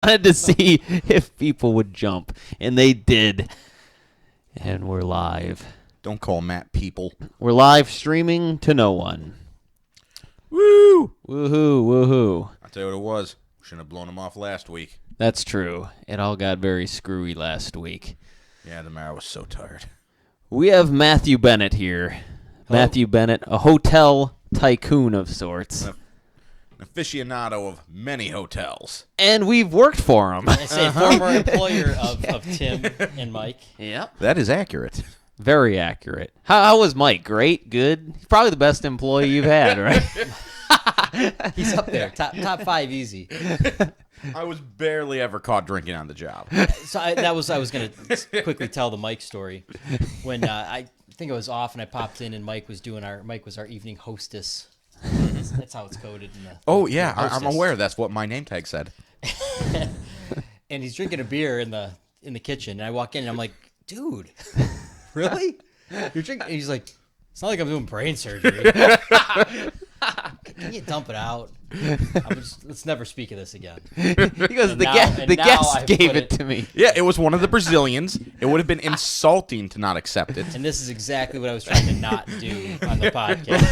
wanted to see if people would jump, and they did. And we're live. Don't call Matt people. We're live streaming to no one. Woo! Woohoo, woohoo. I'll tell you what it was. Shouldn't have blown him off last week. That's true. It all got very screwy last week. Yeah, tomorrow was so tired. We have Matthew Bennett here. Hello. Matthew Bennett, a hotel tycoon of sorts. An aficionado of many hotels. And we've worked for him. I say former employer of Tim and Mike. Yep. That is accurate. Very accurate. How was Mike? Great? Good? He's probably the best employee you've had, right? He's up there, top five easy. I was barely ever caught drinking on the job. So I was going to quickly tell the Mike story. When I think I was off and I popped in and Mike was our evening hostess. That's how it's coded. Oh, yeah, I'm hostess. aware. That's what my name tag said. And he's drinking a beer in the kitchen. And I walk in and I'm like, dude, really? You're drinking? And he's like, it's not like I'm doing brain surgery. Can you dump it out? Let's never speak of this again. He goes, the now guest I've gave put it to me. Yeah, it was one of the Brazilians. It would have been insulting to not accept it. And this is exactly what I was trying to not do on the podcast.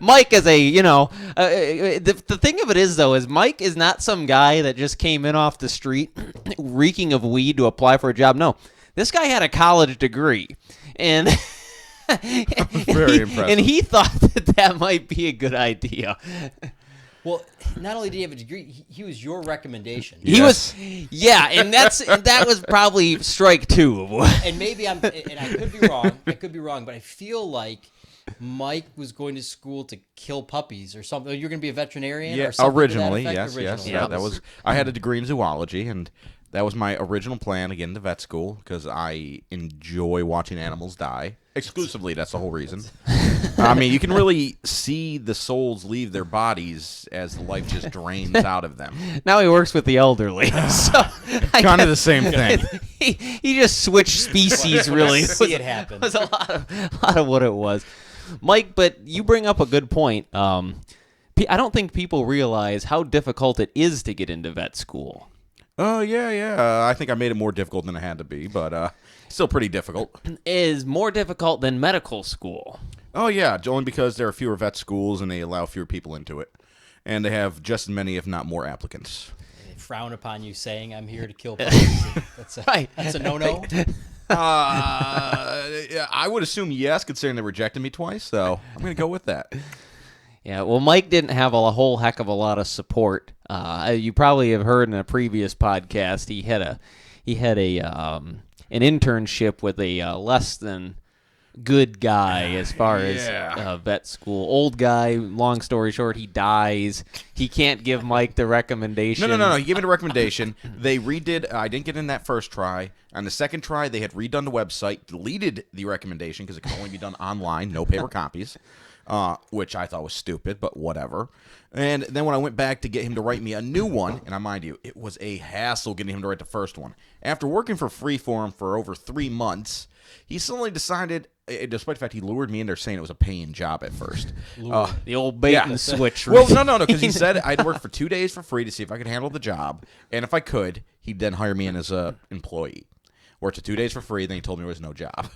Mike is the thing of it is, though, is Mike is not some guy that just came in off the street reeking of weed to apply for a job. No, this guy had a college degree. And... Very impressive. And he thought that might be a good idea. Well, not only did he have a degree, he was your recommendation. He was, yeah, and that was probably strike two. And maybe I could be wrong, but I feel like Mike was going to school to kill puppies or something. You're going to be a veterinarian or something originally, to that yes, effect? yes. Originally. That was. I had a degree in zoology, and that was my original plan to get into vet school because I enjoy watching animals die. Exclusively, that's the whole reason. I mean, you can really see the souls leave their bodies as the life just drains out of them. Now he works with the elderly. So Kind of the same thing. he just switched species, really. See it happen. It was a lot of what it was. Mike, but you bring up a good point. I don't think people realize how difficult it is to get into vet school. Oh, yeah. I think I made it more difficult than it had to be, but still pretty difficult. It is more difficult than medical school. Oh, yeah, only because there are fewer vet schools and they allow fewer people into it. And they have just as many, if not more, applicants. They frown upon you saying, I'm here to kill puppies. That's a no-no? Yeah, I would assume yes, considering they rejected me twice, so I'm going to go with that. Yeah, well, Mike didn't have a whole heck of a lot of support. You probably have heard in a previous podcast he had an internship with a less than good guy as far as vet school. Old guy. Long story short, he dies. He can't give Mike the recommendation. No. He gave me the recommendation. They redid. I didn't get in that first try. On the second try, they had redone the website, deleted the recommendation because it could only be done online, no paper copies. Which I thought was stupid, but whatever. And then when I went back to get him to write me a new one, and I mind you, it was a hassle getting him to write the first one. After working for free for him for over 3 months, he suddenly decided, despite the fact he lured me in there saying it was a paying job at first. The old bait and switch. Well, no, because he said I'd work for 2 days for free to see if I could handle the job, and if I could, he'd then hire me in as an employee. Worked for 2 days for free, then he told me there was no job.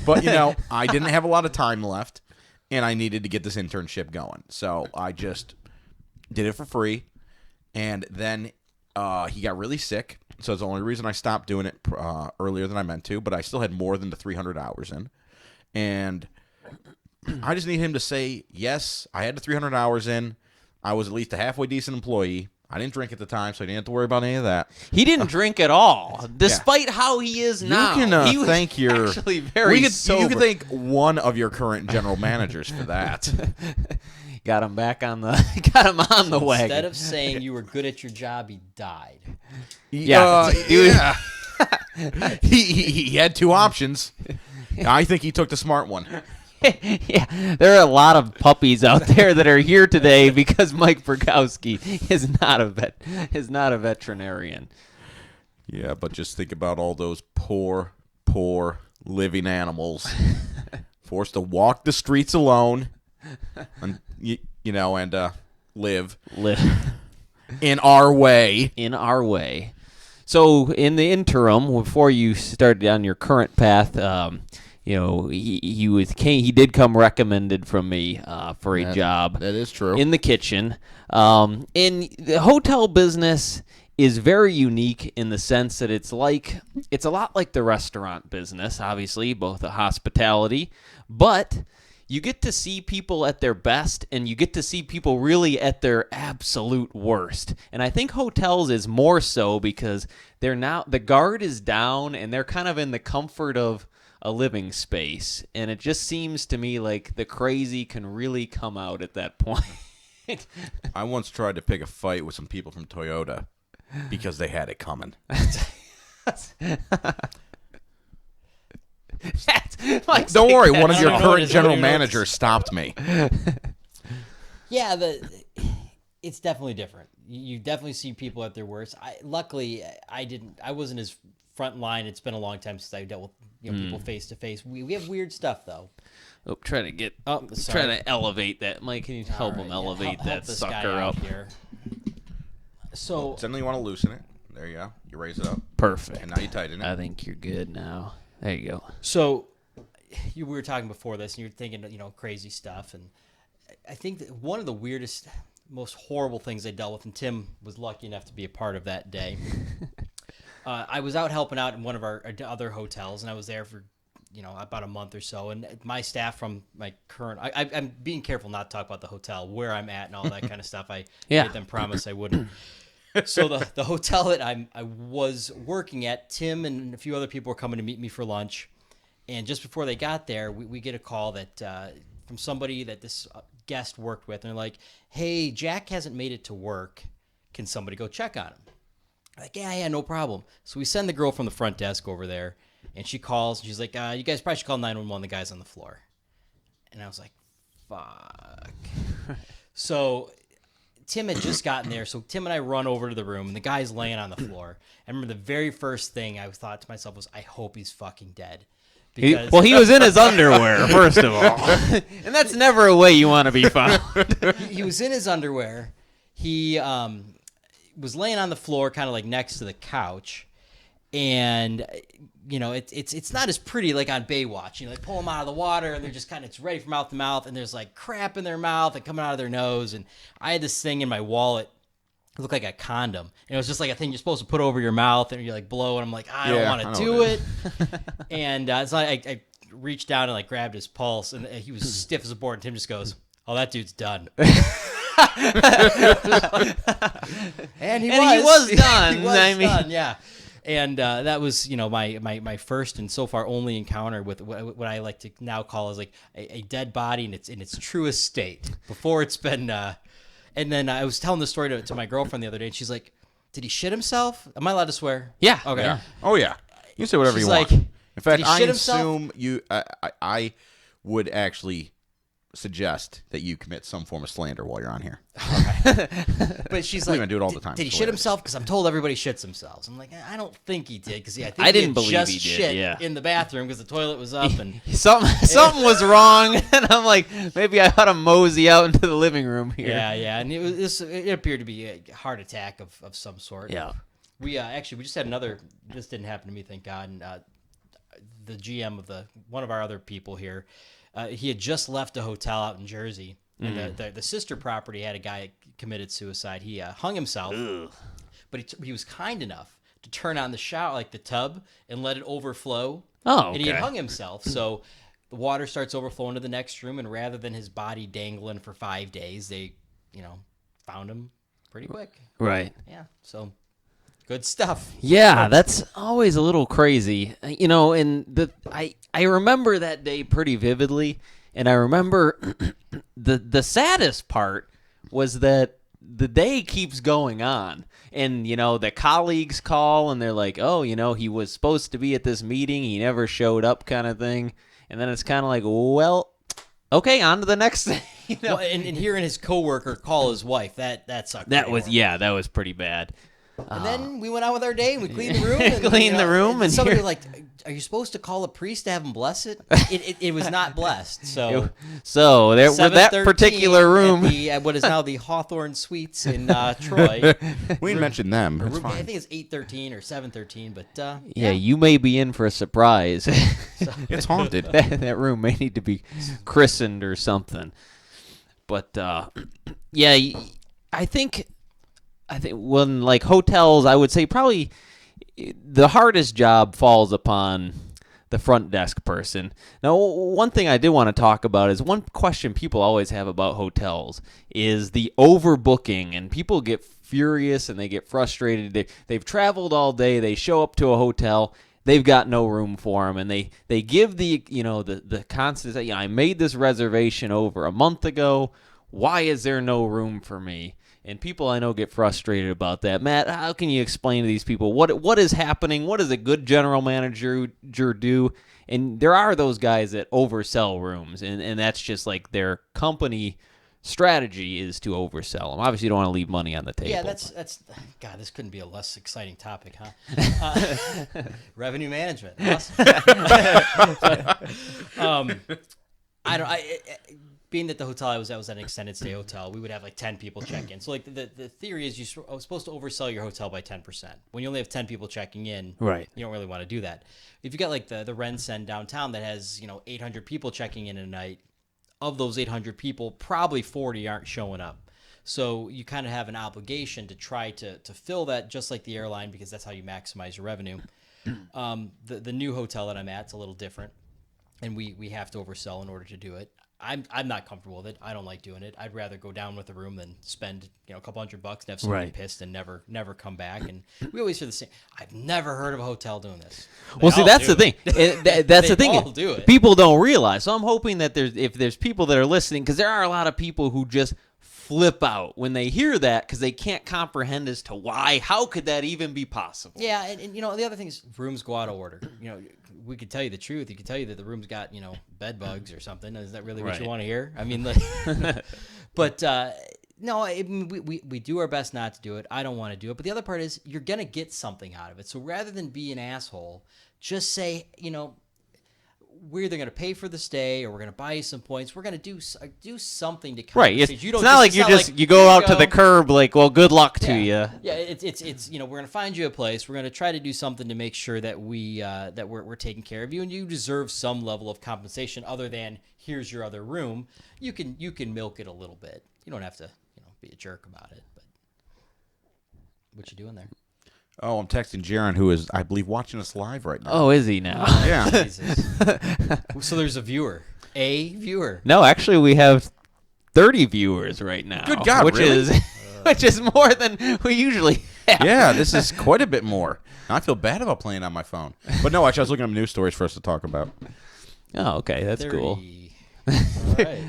But, I didn't have a lot of time left. And I needed to get this internship going. So I just did it for free. And then he got really sick. So it's the only reason I stopped doing it earlier than I meant to. But I still had more than the 300 hours in. And I just need him to say, yes, I had the 300 hours in. I was at least a halfway decent employee. I didn't drink at the time, so I didn't have to worry about any of that. He didn't drink at all, despite how he is now. You can he was thank your. Actually very sober. You can thank one of your current general managers for that. Got him back on the wagon. Instead of saying you were good at your job, he died. Yeah, dude. Yeah. he had two options. I think he took the smart one. Yeah, there are a lot of puppies out there that are here today because Mike Burkowski is not a veterinarian. Yeah, but just think about all those poor living animals forced to walk the streets alone, and live. In our way. In our way. So in the interim, before you started on your current path, he did come recommended from me for a job. That is true. In the kitchen. And the hotel business is very unique in the sense that it's a lot like the restaurant business, obviously, both the hospitality, but you get to see people at their best, and you get to see people really at their absolute worst. And I think hotels is more so because the guard is down, and they're kind of in the comfort of a living space. And it just seems to me like the crazy can really come out at that point. I once tried to pick a fight with some people from Toyota because they had it coming. Don't worry, one of your current general managers stopped me. Yeah, it's definitely different. You definitely see people at their worst. Luckily, I wasn't as front line. It's been a long time since I dealt with people face to face. We have weird stuff though. Trying to elevate that. Mike, can you help him elevate that sucker up here? So suddenly you want to loosen it. There you go. You raise it up. Perfect. And now you tighten it. I think you're good now. There you go. So we were talking before this, and you're thinking, crazy stuff. And I think that one of the weirdest, most horrible things I dealt with, and Tim was lucky enough to be a part of that day. I was out helping out in one of our other hotels, and I was there for, about a month or so. And my staff from my current, I'm being careful not to talk about the hotel, where I'm at and all that kind of stuff. I made them promise I wouldn't. So the hotel that I was working at, Tim and a few other people were coming to meet me for lunch. And just before they got there, we get a call that from somebody that this guest worked with. And they're like, hey, Jack hasn't made it to work. Can somebody go check on him? I'm like, yeah, no problem. So we send the girl from the front desk over there. And she calls. And she's like, you guys probably should call 911. The guy's on the floor. And I was like, fuck. So Tim had just gotten there, so Tim and I run over to the room, and the guy's laying on the floor. I remember the very first thing I thought to myself was, I hope he's fucking dead. Because he was in his underwear, first of all. And that's never a way you want to be found. He was in his underwear. He was laying on the floor, kind of like next to the couch. And, it's not as pretty like on Baywatch. They pull them out of the water, and they're just it's ready from mouth to mouth, and there's like crap in their mouth and coming out of their nose. And I had this thing in my wallet. It looked like a condom. And it was just like a thing you're supposed to put over your mouth, and you blow, and I'm like, I don't want to do it. And so I reached down and grabbed his pulse, and he was stiff as a board, and Tim just goes, oh, that dude's done. And he was done. He was done, yeah. And that was, my first and so far only encounter with what I like to now call as a dead body in its truest state. Before it's been, and then I was telling the story to my girlfriend the other day, and she's like, "Did he shit himself? Am I allowed to swear?" Yeah. Okay. Yeah. Oh yeah. You can say whatever She's you want. like, In fact, did he I shit himself? assume you. I would actually suggest that you commit some form of slander while you're on here. But she's We like, even do it all the time. Did he It's shit hilarious. himself? Because I'm told everybody shits themselves. I'm like, I don't think he did, because I think I didn't he believe just he did, shit yeah. in the bathroom because the toilet was up. And Something was wrong, and I'm like, maybe I ought to mosey out into the living room here. yeah, and it appeared to be a heart attack of some sort. Yeah. We just had another. This didn't happen to me, thank God. And the GM of one of our other people here, he had just left a hotel out in Jersey, and the sister property had a guy committed suicide. He hung himself, but he was kind enough to turn on the shower, the tub, and let it overflow. Oh, okay. And he had hung himself, so the water starts overflowing to the next room, and rather than his body dangling for 5 days, they, found him pretty quick. Right. Yeah, so good stuff. Yeah, that's always a little crazy. And I remember that day pretty vividly, and I remember the saddest part was that the day keeps going on. And, the colleagues call, and they're like, oh, he was supposed to be at this meeting. He never showed up kind of thing. And then it's kind of like, well, okay, on to the next thing. Well, and hearing his coworker call his wife, that sucked. That was pretty bad. And then we went out with our day and we cleaned the room. And, Cleaned the room, and somebody here- was like, "Are you supposed to call a priest to have him bless it?" It was not blessed. So So there, with that 7:13 particular room, at what is now the Hawthorne Suites in Troy. We didn't mention them. It's I fine. think it's 8:13 or 7:13, but yeah, you may be in for a surprise. It's haunted. That room may need to be christened or something. But yeah, I think when like hotels, I would say probably the hardest job falls upon the front desk person. Now, one thing I did want to talk about is one question people always have about hotels is the overbooking, and people get furious and they get frustrated. They've traveled all day, they show up to a hotel, they've got no room for them, and they give the constant, I made this reservation over a month ago. Why is there no room for me? And people I know get frustrated about that. Matt, how can you explain to these people what is happening? What does a good general manager do? And there are those guys that oversell rooms, and that's just like their company strategy is to oversell them. Obviously, you don't want to leave money on the table. yeah, that's God. This couldn't be a less exciting topic, huh? Revenue management. Awesome. Being that the hotel I was at was an extended stay hotel, we would have like 10 people check in. So like the theory is you're supposed to oversell your hotel by 10%. When you only have 10 people checking in, Right. you don't really want to do that. If you got like the Rensen downtown that has 800 people checking in a night, of those 800 people, probably 40 aren't showing up. So you kind of have an obligation to try to fill that, just like the airline, because that's how you maximize your revenue. The new hotel that I'm at is a little different, and we have to oversell in order to do it. I'm not comfortable with it. I don't like doing it. I'd rather go down with the room than spend a couple $100 and have somebody Right. pissed and never come back. And we always hear the same. I've never heard of a hotel doing this. Well, They see, all that's do the thing. it. That's They the thing. all do it. People don't realize. So I'm hoping that if there's people that are listening, because there are a lot of people who just flip out when they hear that because they can't comprehend as to why. How could that even be possible? Yeah, and the other thing is rooms go out of order. We could tell you the truth. You could tell you that the room's got bed bugs or something. Is that really what Right. you want to hear? I mean, like, but no, we do our best not to do it. I don't want to do it. But the other part is you're gonna get something out of it. So rather than be an asshole, just say we're either going to pay for the stay or we're going to buy you some points. We're going to do something to Right. compensate. It's not like you go out to the curb like, well, good luck to you. Yeah, it's we're going to find you a place. We're going to try to do something to make sure that we're taking care of you, and you deserve some level of compensation other than here's your other room. You can milk it a little bit. You don't have to be a jerk about it. But what you doing there? Oh, I'm texting Jaron, who is, I believe, watching us live right now. Oh, is he now? Yeah. Jesus. So there's a viewer. A viewer. No, actually, we have 30 viewers right now. Good God, which really? which is more than we usually have. Yeah, this is quite a bit more. I feel bad about playing on my phone. But no, actually, I was looking up news stories for us to talk about. Oh, okay, that's cool. 30. All right.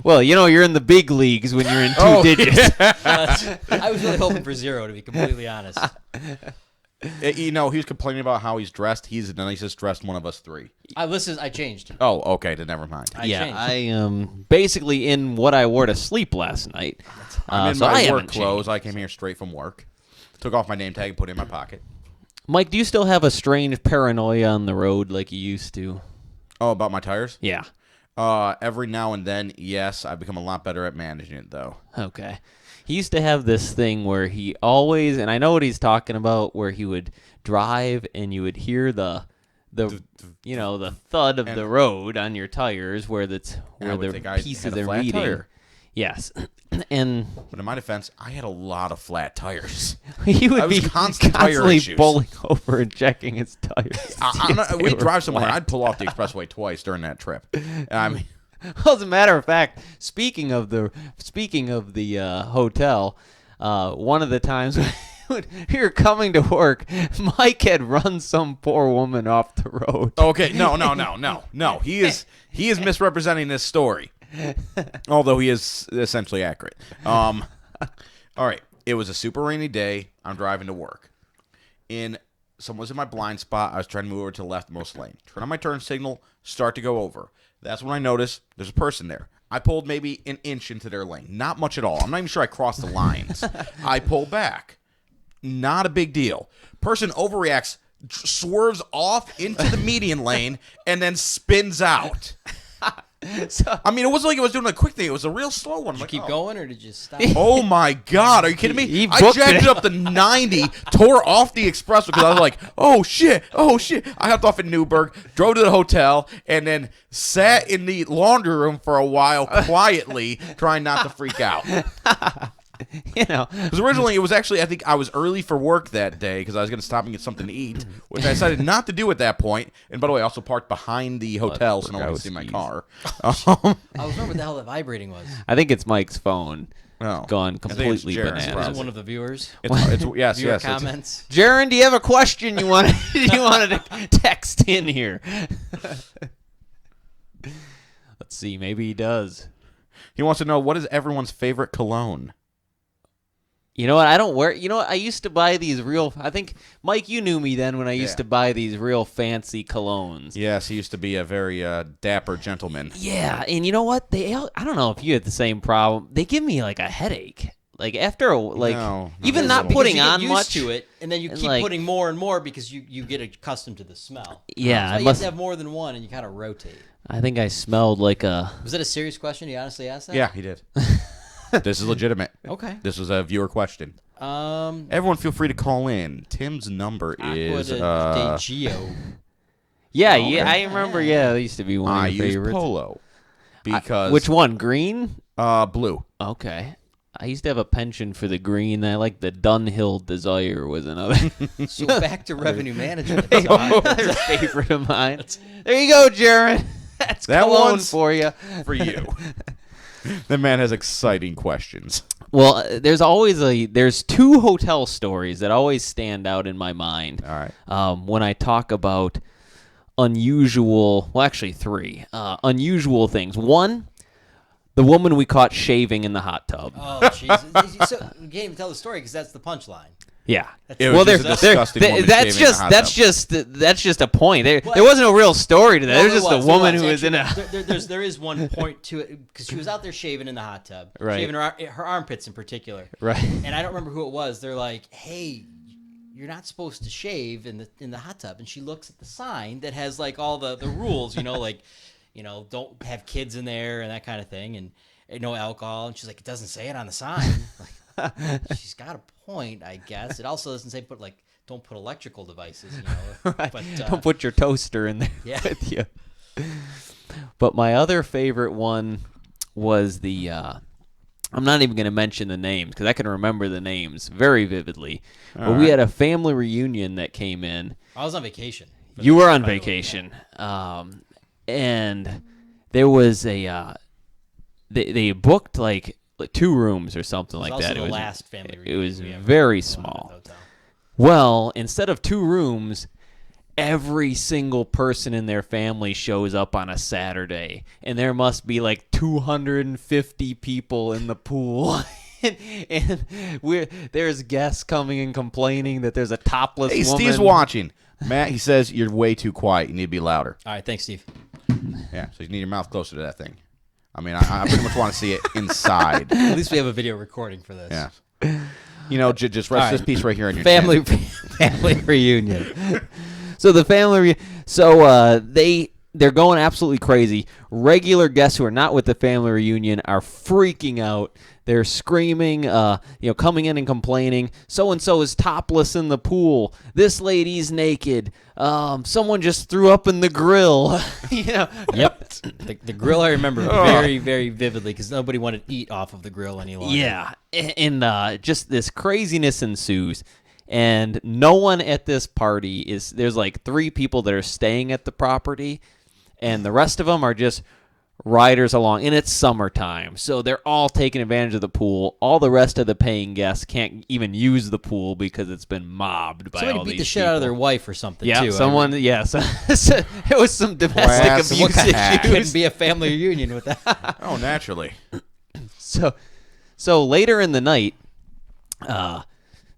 Well, you're in the big leagues when you're in two digits. I was really hoping for 0, to be completely honest. He was complaining about how he's dressed. He's the nicest dressed one of us three. I changed. Oh, okay, then never mind. I Yeah, changed. I am basically in what I wore to sleep last night. I'm in so I my haven't work clothes. changed. I came here straight from work. Took off my name tag and put it in my pocket. Mike, do you still have a strange paranoia on the road like you used to? Oh, about my tires? Yeah. Every now and then, yes. I've become a lot better at managing it, though. Okay. He used to have this thing where he always, and I know what he's talking about, where he would drive and you would hear the thud of the road on your tires where I where would the think I pieces had a are flat meeting. tire. Yes. And But in my defense, I had a lot of flat tires. he would I was be constant tire constantly issues. pulling over and checking his tires. We'd drive somewhere. I'd pull off the expressway twice during that trip. And I mean, Well, as a matter of fact, speaking of the hotel, one of the times when we were coming to work, Mike had run some poor woman off the road. okay, no. He is misrepresenting this story, although he is essentially accurate. All right, it was a super rainy day. I'm driving to work. Someone was in my blind spot. I was trying to move over to the leftmost lane. Turn on my turn signal, start to go over. That's when I notice there's a person there. I pulled maybe an inch into their lane. Not much at all. I'm not even sure I crossed the lines. I pull back. not a big deal. Person overreacts, swerves off into the median lane, and then spins out. So, I mean, it wasn't like it was doing a quick thing. It was a real slow one. Did you keep going, or did you stop? Oh, my God. Are you kidding me? He I booked jacked it. it up to 90, tore off the expressway because I was like, oh, shit. I hopped off at Newburgh, drove to the hotel, and then sat in the laundry room for a while quietly, trying not to freak out. Because originally it was actually, I think I was early for work that day because I was going to stop and get something to eat, which I decided not to do at that point. And by the way, I also parked behind the hotel so no one could see my car. I was wondering what the hell that vibrating was. I think it's Mike's phone Oh. gone completely Jared's bananas. probably. Was it one of the viewers? Yes, Viewer yes. comments? Jaron, do you have a question you wanted to text in here? Let's see. Maybe he does. He wants to know, what is everyone's favorite cologne? You know what? I don't wear. You know what? I used to buy these real. I think Mike, you knew me then when I used to buy these real fancy colognes. Yes, he used to be a very dapper gentleman. Yeah, and you know what? I don't know if you had the same problem. They give me like a headache. Like after No, even not not a putting Because you on get used much to it, and then you and, keep like- putting more and more because you get accustomed to the smell. Yeah, so I you must- have to have more than one, and you kind of rotate. I think I smelled like a. Was that a serious question? You honestly asked that? Yeah, he did. This is legitimate. Okay. This was a viewer question. Everyone feel free to call in. Tim's number is... Aqua de Gio. Yeah, okay. yeah, I remember. Yeah, they used to be one I of your use favorites. Polo. Because... Which one? Green? Blue. Okay. I used to have a penchant for the green. I like the Dunhill Desire was another. So back to revenue management. Another favorite of mine. There you go, Jaron. That's That cologne one's- for you. For you. The man has exciting questions. Well, there's two hotel stories that always stand out in my mind. All right. When I talk about unusual, well, actually three unusual things. One, the woman we caught shaving in the hot tub. Oh, jeez. So you can't even tell the story because that's the punchline. Yeah. It was just a disgusting woman that's shaving in a just hot that's just a point. There Well, wasn't a real story to that. Well, There was just a woman who was in a. There is one point to it because she was out there shaving in the hot tub, Right. shaving her armpits in particular. Right. And I don't remember who it was. They're like, "Hey, you're not supposed to shave in the hot tub." And she looks at the sign that has like all the rules, like, don't have kids in there and that kind of thing, and no alcohol. And she's like, "It doesn't say it on the sign." Like, she's got a point, I guess. It also doesn't say don't put electrical devices, Right. But Don't put your toaster in there Yeah. with you. But my other favorite one was the. I'm not even going to mention the names because I can remember the names very vividly. But we had a family reunion that came in. I was on vacation. You were on vacation, and there was a. They booked like 2 rooms or something like also that. the last family It reunion was we ever very went to small. the hotel. Well, instead of 2 rooms, every single person in their family shows up on a Saturday, and there must be like 250 people in the pool. and there's guests coming and complaining that there's a topless Hey, woman. Steve's watching. Matt, he says you're way too quiet. You need to be louder. All right, thanks, Steve. Yeah, so you need your mouth closer to that thing. I mean, I pretty much want to see it inside. At least we have a video recording for this. Yeah. Just rest this piece right here on your Family chin. family reunion. So the family, they're going absolutely crazy. Regular guests who are not with the family reunion are freaking out. They're screaming, coming in and complaining. So and so is topless in the pool. This lady's naked. Someone just threw up in the grill. Yep. The grill I remember very, very vividly because nobody wanted to eat off of the grill any longer. Yeah, and just this craziness ensues. And no one at this party there's like 3 people that are staying at the property, and the rest of them are just riders along. And it's summertime, so they're all taking advantage of the pool. All the rest of the paying guests can't even use the pool because it's been mobbed by Somebody all beat these the shit people. out of their wife or something, Yeah, too. someone. Yes, it was some domestic Classic abuse cat. Couldn't issues. be a family reunion with that. Oh, naturally. So later in the night,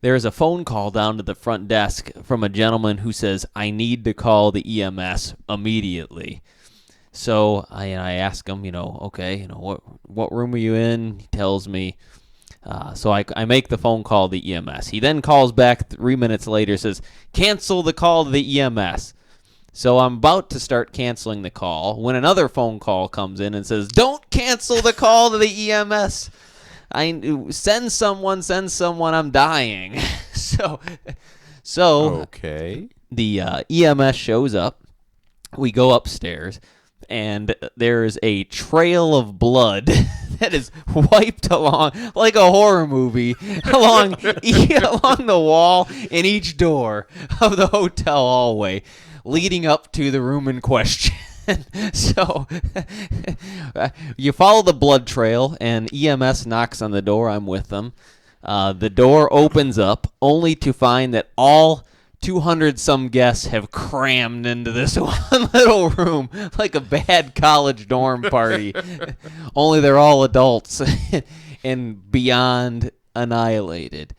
there's a phone call down to the front desk from a gentleman who says, "I need to call the EMS immediately." So I ask him, okay, what room are you in? He tells me. So I make the phone call to the EMS. He then calls back 3 minutes later, says, cancel the call to the EMS. So I'm about to start canceling the call when another phone call comes in and says, don't cancel the call to the EMS. Send someone, I'm dying. So Okay. the EMS shows up. We go upstairs, and there's a trail of blood that is wiped along like a horror movie along the wall in each door of the hotel hallway leading up to the room in question. So you follow the blood trail, and EMS knocks on the door. I'm with them. The door opens up only to find that all 200-some guests have crammed into this one little room like a bad college dorm party. Only they're all adults and beyond annihilated.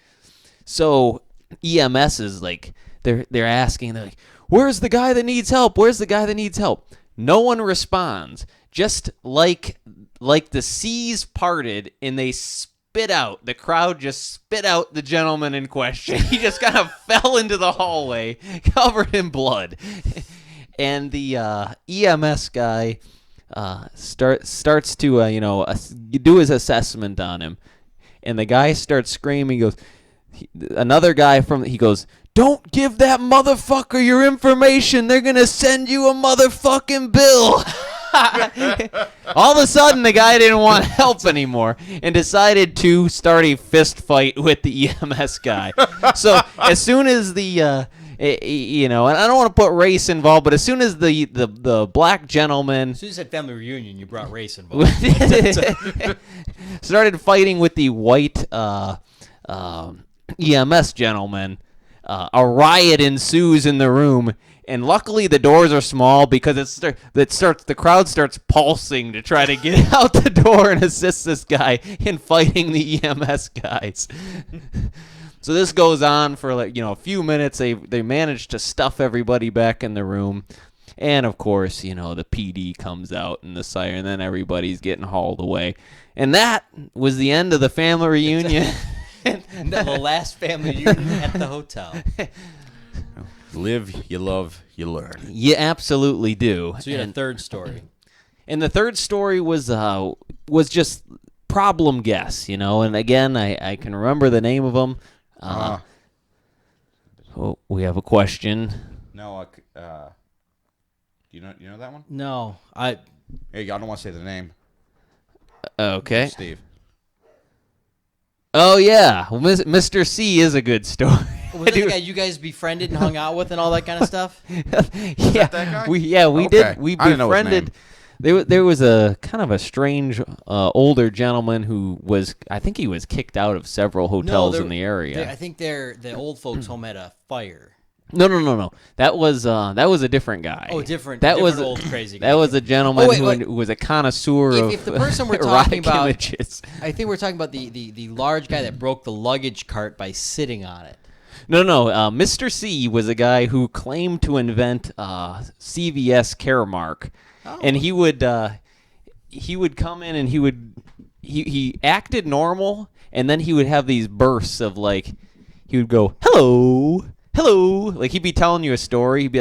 So EMS is like, they're asking, they're like, where's the guy that needs help? Where's the guy that needs help? No one responds. Just like the seas parted and they the crowd just spit out the gentleman in question. He just kind of fell into the hallway covered in blood. And the EMS guy starts to do his assessment on him. And the guy starts screaming. He goes, he goes, don't give that motherfucker your information. They're going to send you a motherfucking bill. All of a sudden, the guy didn't want help anymore and decided to start a fist fight with the EMS guy. So as soon as and I don't want to put race involved, but as soon as the black gentleman, As soon as you said family reunion, you brought race involved. started fighting with the white EMS gentleman, a riot ensues in the room. And luckily the doors are small because the crowd starts pulsing to try to get out the door and assist this guy in fighting the EMS guys. So this goes on for a few minutes. They manage to stuff everybody back in the room. And of course, the PD comes out and the siren, and then everybody's getting hauled away. And that was the end of the family reunion. The last family reunion at the hotel. Live, you love, you learn. You absolutely do. So you had a third story. And the third story was just problem guests, And again, I can remember the name of them. We have a question. No, you know that one? No, Hey, I don't want to say the name. Okay. Steve. Oh yeah, well, Mr. C is a good story. Was that the guy you guys befriended and hung out with and all that kind of stuff? Yeah, that guy? we Okay. did. We I didn't know his befriended. There was a kind of a strange older gentleman who I think he was kicked out of several hotels in the area. I think the old folks' home had a fire. No. That was a different guy. Oh, different. That different was old crazy guy. That was a gentleman wait. who was a connoisseur of If the person we're erotic talking about, images. I think we're talking about the large guy that broke the luggage cart by sitting on it. No. Mr. C was a guy who claimed to invent CVS Caremark, and he would come in and he acted normal, and then he would have these bursts of he would go hello, like he'd be telling you a story. He'd be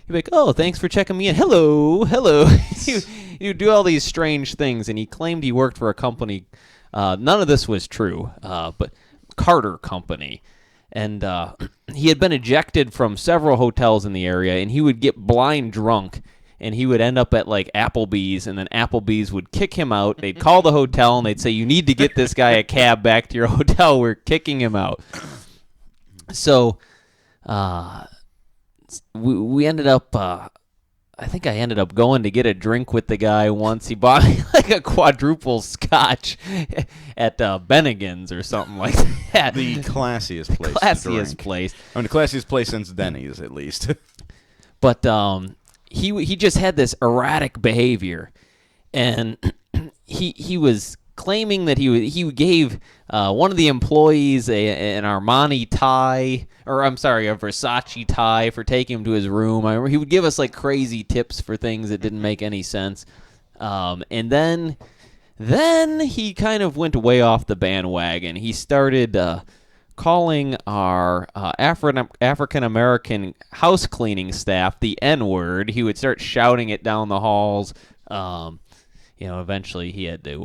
like, oh, thanks for checking me in. Hello. He would do all these strange things, and he claimed he worked for a company. None of this was true, but Carter Company. And he had been ejected from several hotels in the area, and he would get blind drunk, and he would end up at Applebee's, and then Applebee's would kick him out. They'd call the hotel, and they'd say, you need to get this guy a cab back to your hotel. We're kicking him out. So we ended up, I think I ended up going to get a drink with the guy once. He bought me a quadruple scotch at Bennigan's or something like that. The classiest place. Classiest place. I mean, the classiest place since Denny's, at least. But he just had this erratic behavior, and he was claiming that he gave one of the employees an Armani tie, or I'm sorry, a Versace tie for taking him to his room. I remember he would give us crazy tips for things that didn't make any sense. And then Then he kind of went way off the bandwagon. He started calling our African-American house cleaning staff the N-word. He would start shouting it down the halls. Eventually he had to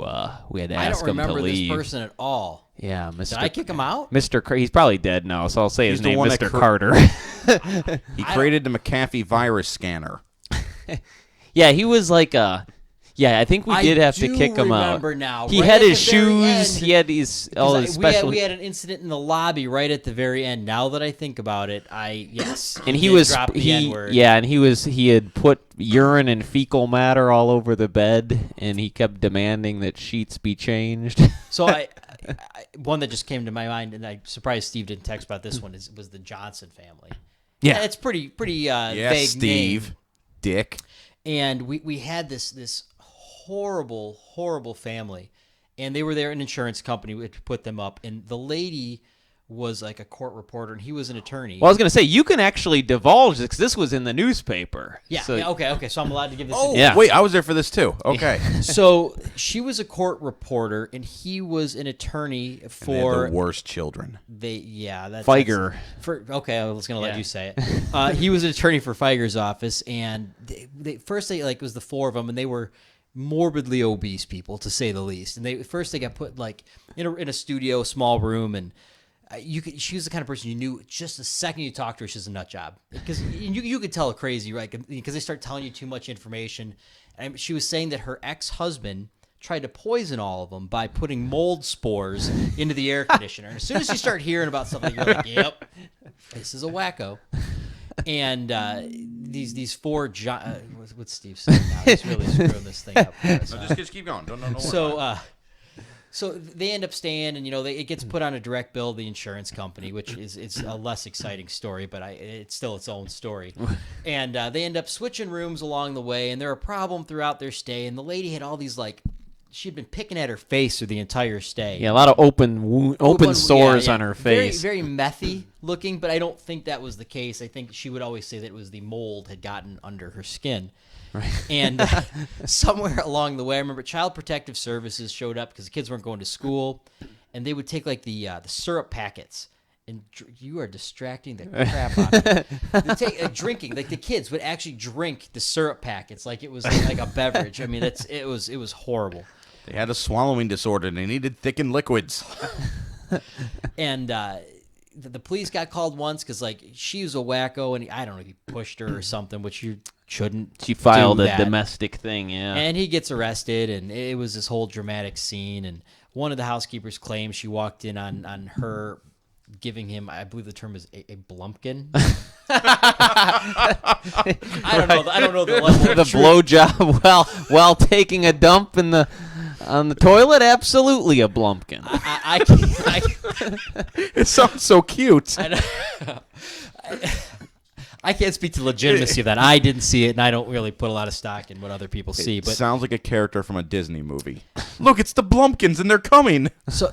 we had to ask him to leave. I don't remember this person at all. Yeah, Mr. Did I kick him out? He's probably dead now, so I'll say his name, Mr. Carter. He created the McAfee virus scanner. Yeah, he was like I think we did have to kick him out. I remember now. He right had at his the very shoes. end, He had all his special. We had an incident in the lobby right at the very end. Now that I think about it, yes. And he dropped the N-word. And he had put urine and fecal matter all over the bed, and he kept demanding that sheets be changed. So I one that just came to my mind, and I'm surprised Steve didn't text about this one. Was the Johnson family? Yeah, it's pretty yeah, vague Steve, name. Dick, and we had this horrible family, and they were there. An insurance company would put them up, and the lady was like a court reporter, and he was an attorney. Well, I was going to say, you can actually divulge this because this was in the newspaper. Yeah. So, Okay. So I'm allowed to give this. Wait, I was there for this too. Okay. So she was a court reporter, and he was an attorney for And they had the worst children. Feiger. Okay, I was going to let you say it. He was an attorney for Feiger's office, and they it was the four of them, and they were morbidly obese people, to say the least. And they got put like in a studio, small room, and she was the kind of person you knew just the second you talked to her, she's a nut job, because you could tell crazy, right? Because they start telling you too much information. And she was saying that her ex-husband tried to poison all of them by putting mold spores into the air conditioner. And as soon as you start hearing about something, you're like, "Yep, this is a wacko." And these four what's Steve saying now? He's really screwing this thing up. Just keep going. Don't So they end up staying, and it gets put on a direct bill to the insurance company, which is a less exciting story, but it's still its own story. And they end up switching rooms along the way, and they're a problem throughout their stay. And the lady had all these she'd been picking at her face through the entire stay. Yeah, a lot of open sores on her face. Very, very methy looking, but I don't think that was the case. I think she would always say that it was the mold had gotten under her skin. Right. And somewhere along the way, I remember Child Protective Services showed up because the kids weren't going to school, and they would take like the syrup packets. And you are distracting the crap out of me. They take drinking, like the kids would actually drink the syrup packets like it was like a beverage. I mean, it was horrible. They had a swallowing disorder and they needed thickened liquids. And the police got called once because she was a wacko, and I don't know if he pushed her or something, which you shouldn't. She filed do a that. domestic thing, yeah. And he gets arrested, and it was this whole dramatic scene. And one of the housekeepers claims she walked in on her giving him, I believe the term is a blumpkin. I don't know the level of the truth. blowjob while taking a dump on the toilet. Absolutely a blumpkin. It sounds so cute. I can't speak to the legitimacy of that. I didn't see it, and I don't really put a lot of stock in what other people see. But sounds like a character from a Disney movie. Look, it's the Blumpkins, and they're coming. So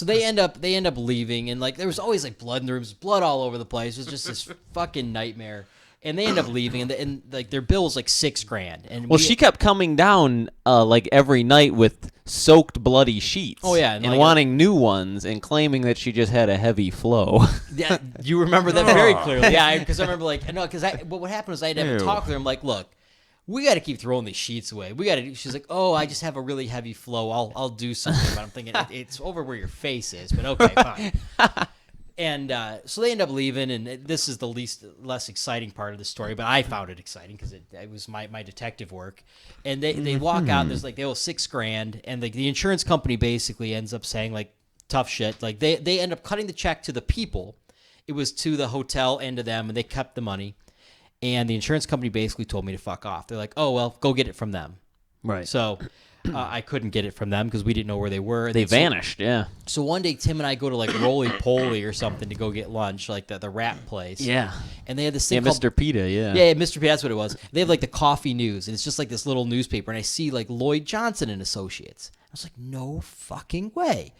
they end up leaving, and there was always blood in the rooms, blood all over the place. It was just this fucking nightmare. And they end up leaving, and their bill was $6,000. And she kept coming down every night with soaked bloody sheets. Oh yeah, and wanting new ones, and claiming that she just had a heavy flow. Yeah, you remember that very clearly. Yeah, because I remember what happened was I had to have a talk with her. I'm like, look, we got to keep throwing these sheets away. We got to. She's like, oh, I just have a really heavy flow. I'll do something. But I'm thinking it's over where your face is. But okay, fine. And so they end up leaving, and this is the less exciting part of the story, but I found it exciting because it was my detective work. And they walk out, and there's they owe $6,000, and the insurance company basically ends up saying tough shit. They end up cutting the check to the people. It was to the hotel and to them, and they kept the money. And the insurance company basically told me to fuck off. They're like, oh well, go get it from them. Right. So I couldn't get it from them because we didn't know where they were. They vanished, yeah. So one day, Tim and I go to Roly Poly or something to go get lunch, the wrap place. Yeah. And they had this thing called Mr. Pita, yeah. Yeah, Mr. Pita, that's what it was. They have the coffee news, and it's just this little newspaper, and I see Lloyd Johnson and Associates. I was like, no fucking way.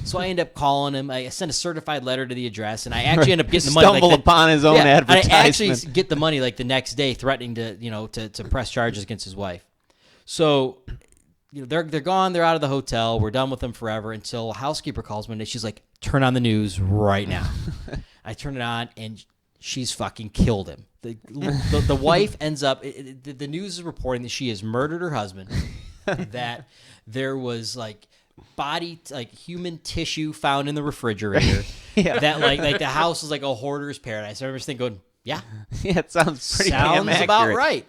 So I end up calling him. I sent a certified letter to the address, and I actually end up getting the money. Stumble upon his own advertisement. And I actually get the money the next day, threatening to press charges against his wife. So they're gone. They're out of the hotel. We're done with them forever until a housekeeper calls one day. She's like, turn on the news right now. I turn it on, and she's fucking killed him. The wife ends up, the news is reporting that she has murdered her husband, that there was like body, like human tissue found in the refrigerator, that like the house was like a hoarder's paradise. I remember just thinking, yeah, it sounds pretty damn accurate. About right.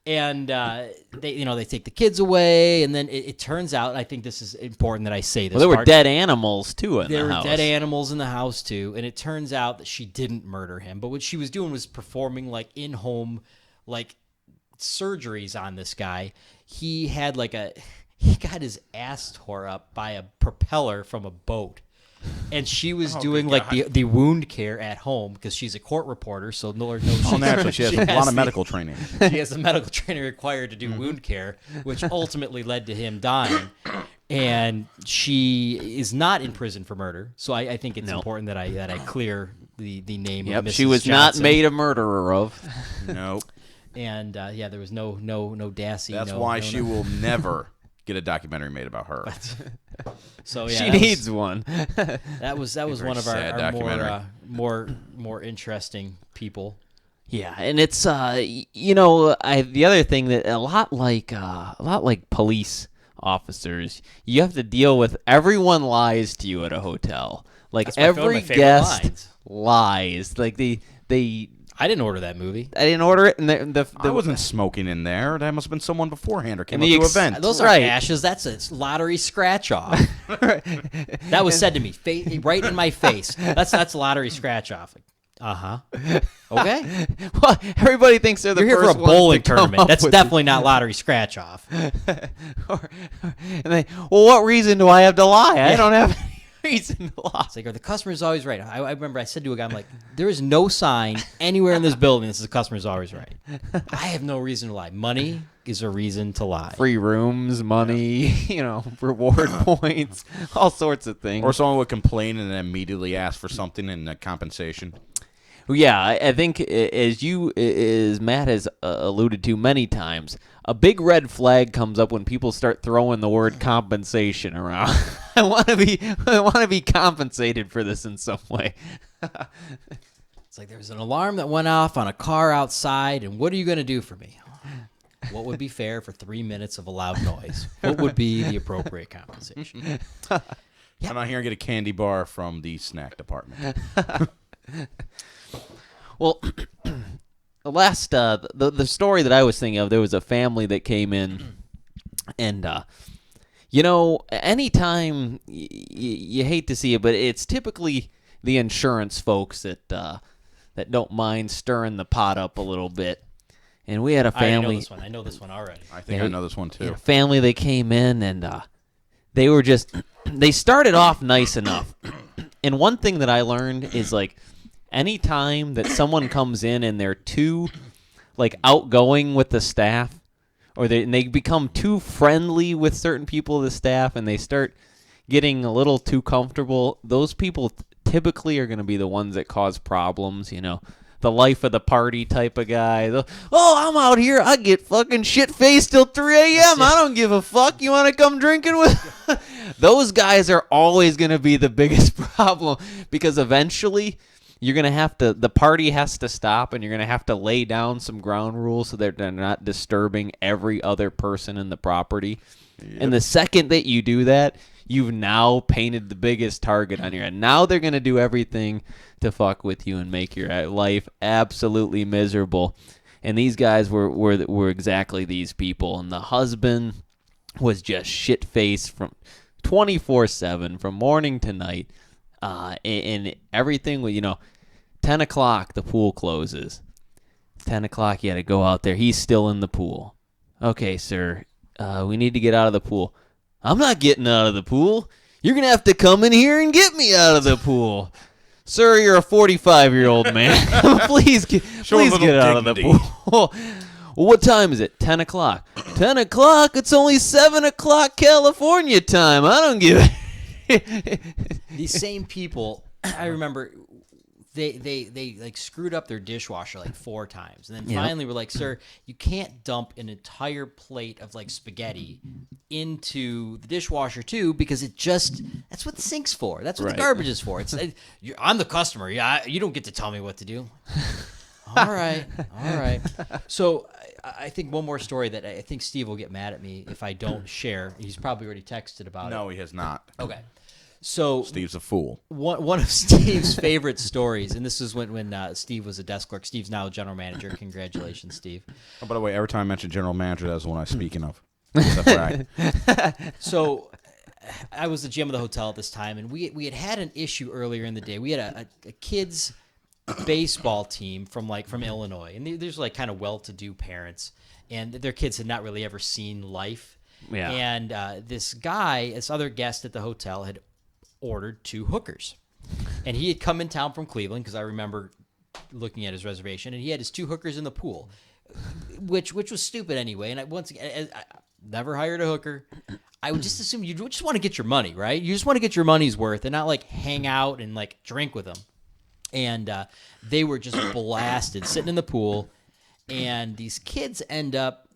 And they take the kids away, and then it turns out, and I think this is important that I say this. Well, there were dead animals too in the house. There were dead animals in the house too, and it turns out that she didn't murder him, but what she was doing was performing like in-home, like surgeries on this guy. He got his ass tore up by a propeller from a boat. And she was doing like the wound care at home because she's a court reporter, so Lord knows naturally she has a lot of medical training. She has the medical training required to do wound care, which ultimately led to him dying. And she is not in prison for murder, so I think it's important that I clear the name of Mrs. She was Johnson. not made a murderer of. Nope. And there was no Dassey. That's why she will never get a documentary made about her. So she needs one. That was one of our more interesting people. Yeah, and it's the other thing that a lot like police officers, you have to deal with everyone lies to you at a hotel. Like every guest lies. Like they I didn't order that movie. I didn't order it, and I wasn't smoking in there. That must have been someone beforehand or came up to an event. Those are ashes. That's a lottery scratch off. That was said to me, right in my face. That's a lottery scratch off. Okay. Well, everybody thinks they're the You're here first for a bowling ones to come tournament. up That's with definitely not lottery scratch off. What reason do I have to lie? I don't have any reason to lie. It's like, are the customers always right? I remember I said to a guy, I'm like, there is no sign anywhere in this building that says the customer's always right. I have no reason to lie. Money is a reason to lie. Free rooms, money, reward points, all sorts of things. Or someone would complain and then immediately ask for something in compensation. Yeah, I think as Matt has alluded to many times, a big red flag comes up when people start throwing the word compensation around. I want to be compensated for this in some way. It's like there was an alarm that went off on a car outside, and what are you going to do for me? What would be fair for 3 minutes of a loud noise? What would be the appropriate compensation? Come out here and get a candy bar from the snack department. Well, the last the story that I was thinking of, there was a family that came in, and anytime you hate to see it, but it's typically the insurance folks that don't mind stirring the pot up a little bit. And we had a family. I know this one already. I think I know this one too. A family that came in, and they were they started off nice enough. And one thing that I learned is like, anytime that someone comes in and they're too outgoing with the staff, or they become too friendly with certain people of the staff, and they start getting a little too comfortable, those people typically are going to be the ones that cause problems. The life of the party type of guy. I'm out here. I get fucking shit-faced till 3 a.m. I don't give a fuck. You want to come drinking with? Those guys are always going to be the biggest problem, because eventually you're going to have to, the party has to stop, and you're going to have to lay down some ground rules so that they're not disturbing every other person in the property. Yep. And the second that you do that, you've now painted the biggest target on your head. Now they're going to do everything to fuck with you and make your life absolutely miserable. And these guys were exactly these people. And the husband was just shit-faced from 24/7, from morning to night. And everything, 10 o'clock, the pool closes. 10 o'clock, you had to go out there. He's still in the pool. Okay, sir, we need to get out of the pool. I'm not getting out of the pool. You're going to have to come in here and get me out of the pool. Sir, you're a 45-year-old man. please get out of the pool. Well, what time is it? 10 o'clock. 10 o'clock? It's only 7 o'clock California time. I don't give a... These same people, I remember, they screwed up their dishwasher 4 times, and then finally were like, "Sir, you can't dump an entire plate of spaghetti into the dishwasher too, because that's what the sink's for. That's what Right. the garbage is for. I'm the customer. Yeah, you don't get to tell me what to do. All right. So I think one more story that I think Steve will get mad at me if I don't share. He's probably already texted about it. No, he has not. Okay. So Steve's a fool. one of Steve's favorite stories, and this is when Steve was a desk clerk. Steve's now a general manager. Congratulations, Steve. Oh, by the way, every time I mention general manager, that's the one I'm speaking of. That's right. So I was the GM of the hotel at this time, and we had an issue earlier in the day. We had a kids baseball team from Illinois, and there's like kind of well-to-do parents, and their kids had not really ever seen life. Yeah. And this other guest at the hotel, had ordered 2 hookers, and he had come in town from Cleveland, because I remember looking at his reservation, and he had his 2 hookers in the pool, which was stupid anyway. And I never hired a hooker. I would just assume you just want to get your money, right? You just want to get your money's worth and not like hang out and like drink with them. And they were just blasted sitting in the pool, and these kids end up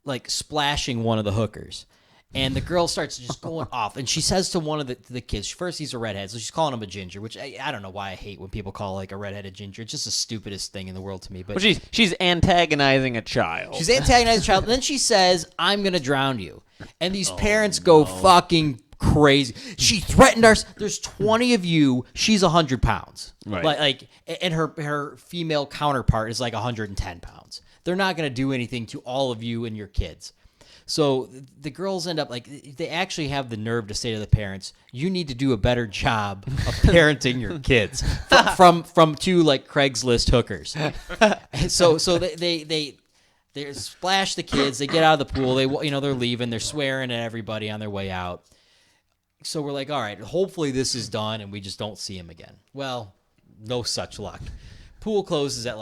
like splashing one of the hookers. And the girl starts just going off, and she says to one of the kids, first he's a redhead, so she's calling him a ginger, which I don't know why I hate when people call like a redhead a ginger. It's just the stupidest thing in the world to me. But Well, she's antagonizing a child. she's antagonizing the child, and then she says, "I'm gonna drown you," and these parents go fucking crazy. She threatened us. There's 20 of you. She's 100 pounds, Right. and her female counterpart is like 110 pounds. They're not gonna do anything to all of you and your kids. So the girls end up they actually have the nerve to say to the parents, "You need to do a better job of parenting your kids," from 2 like Craigslist hookers. so they splash the kids. They get out of the pool. They're leaving. They're swearing at everybody on their way out. So we're like, all right, hopefully this is done and we just don't see him again. Well, no such luck. Pool closes at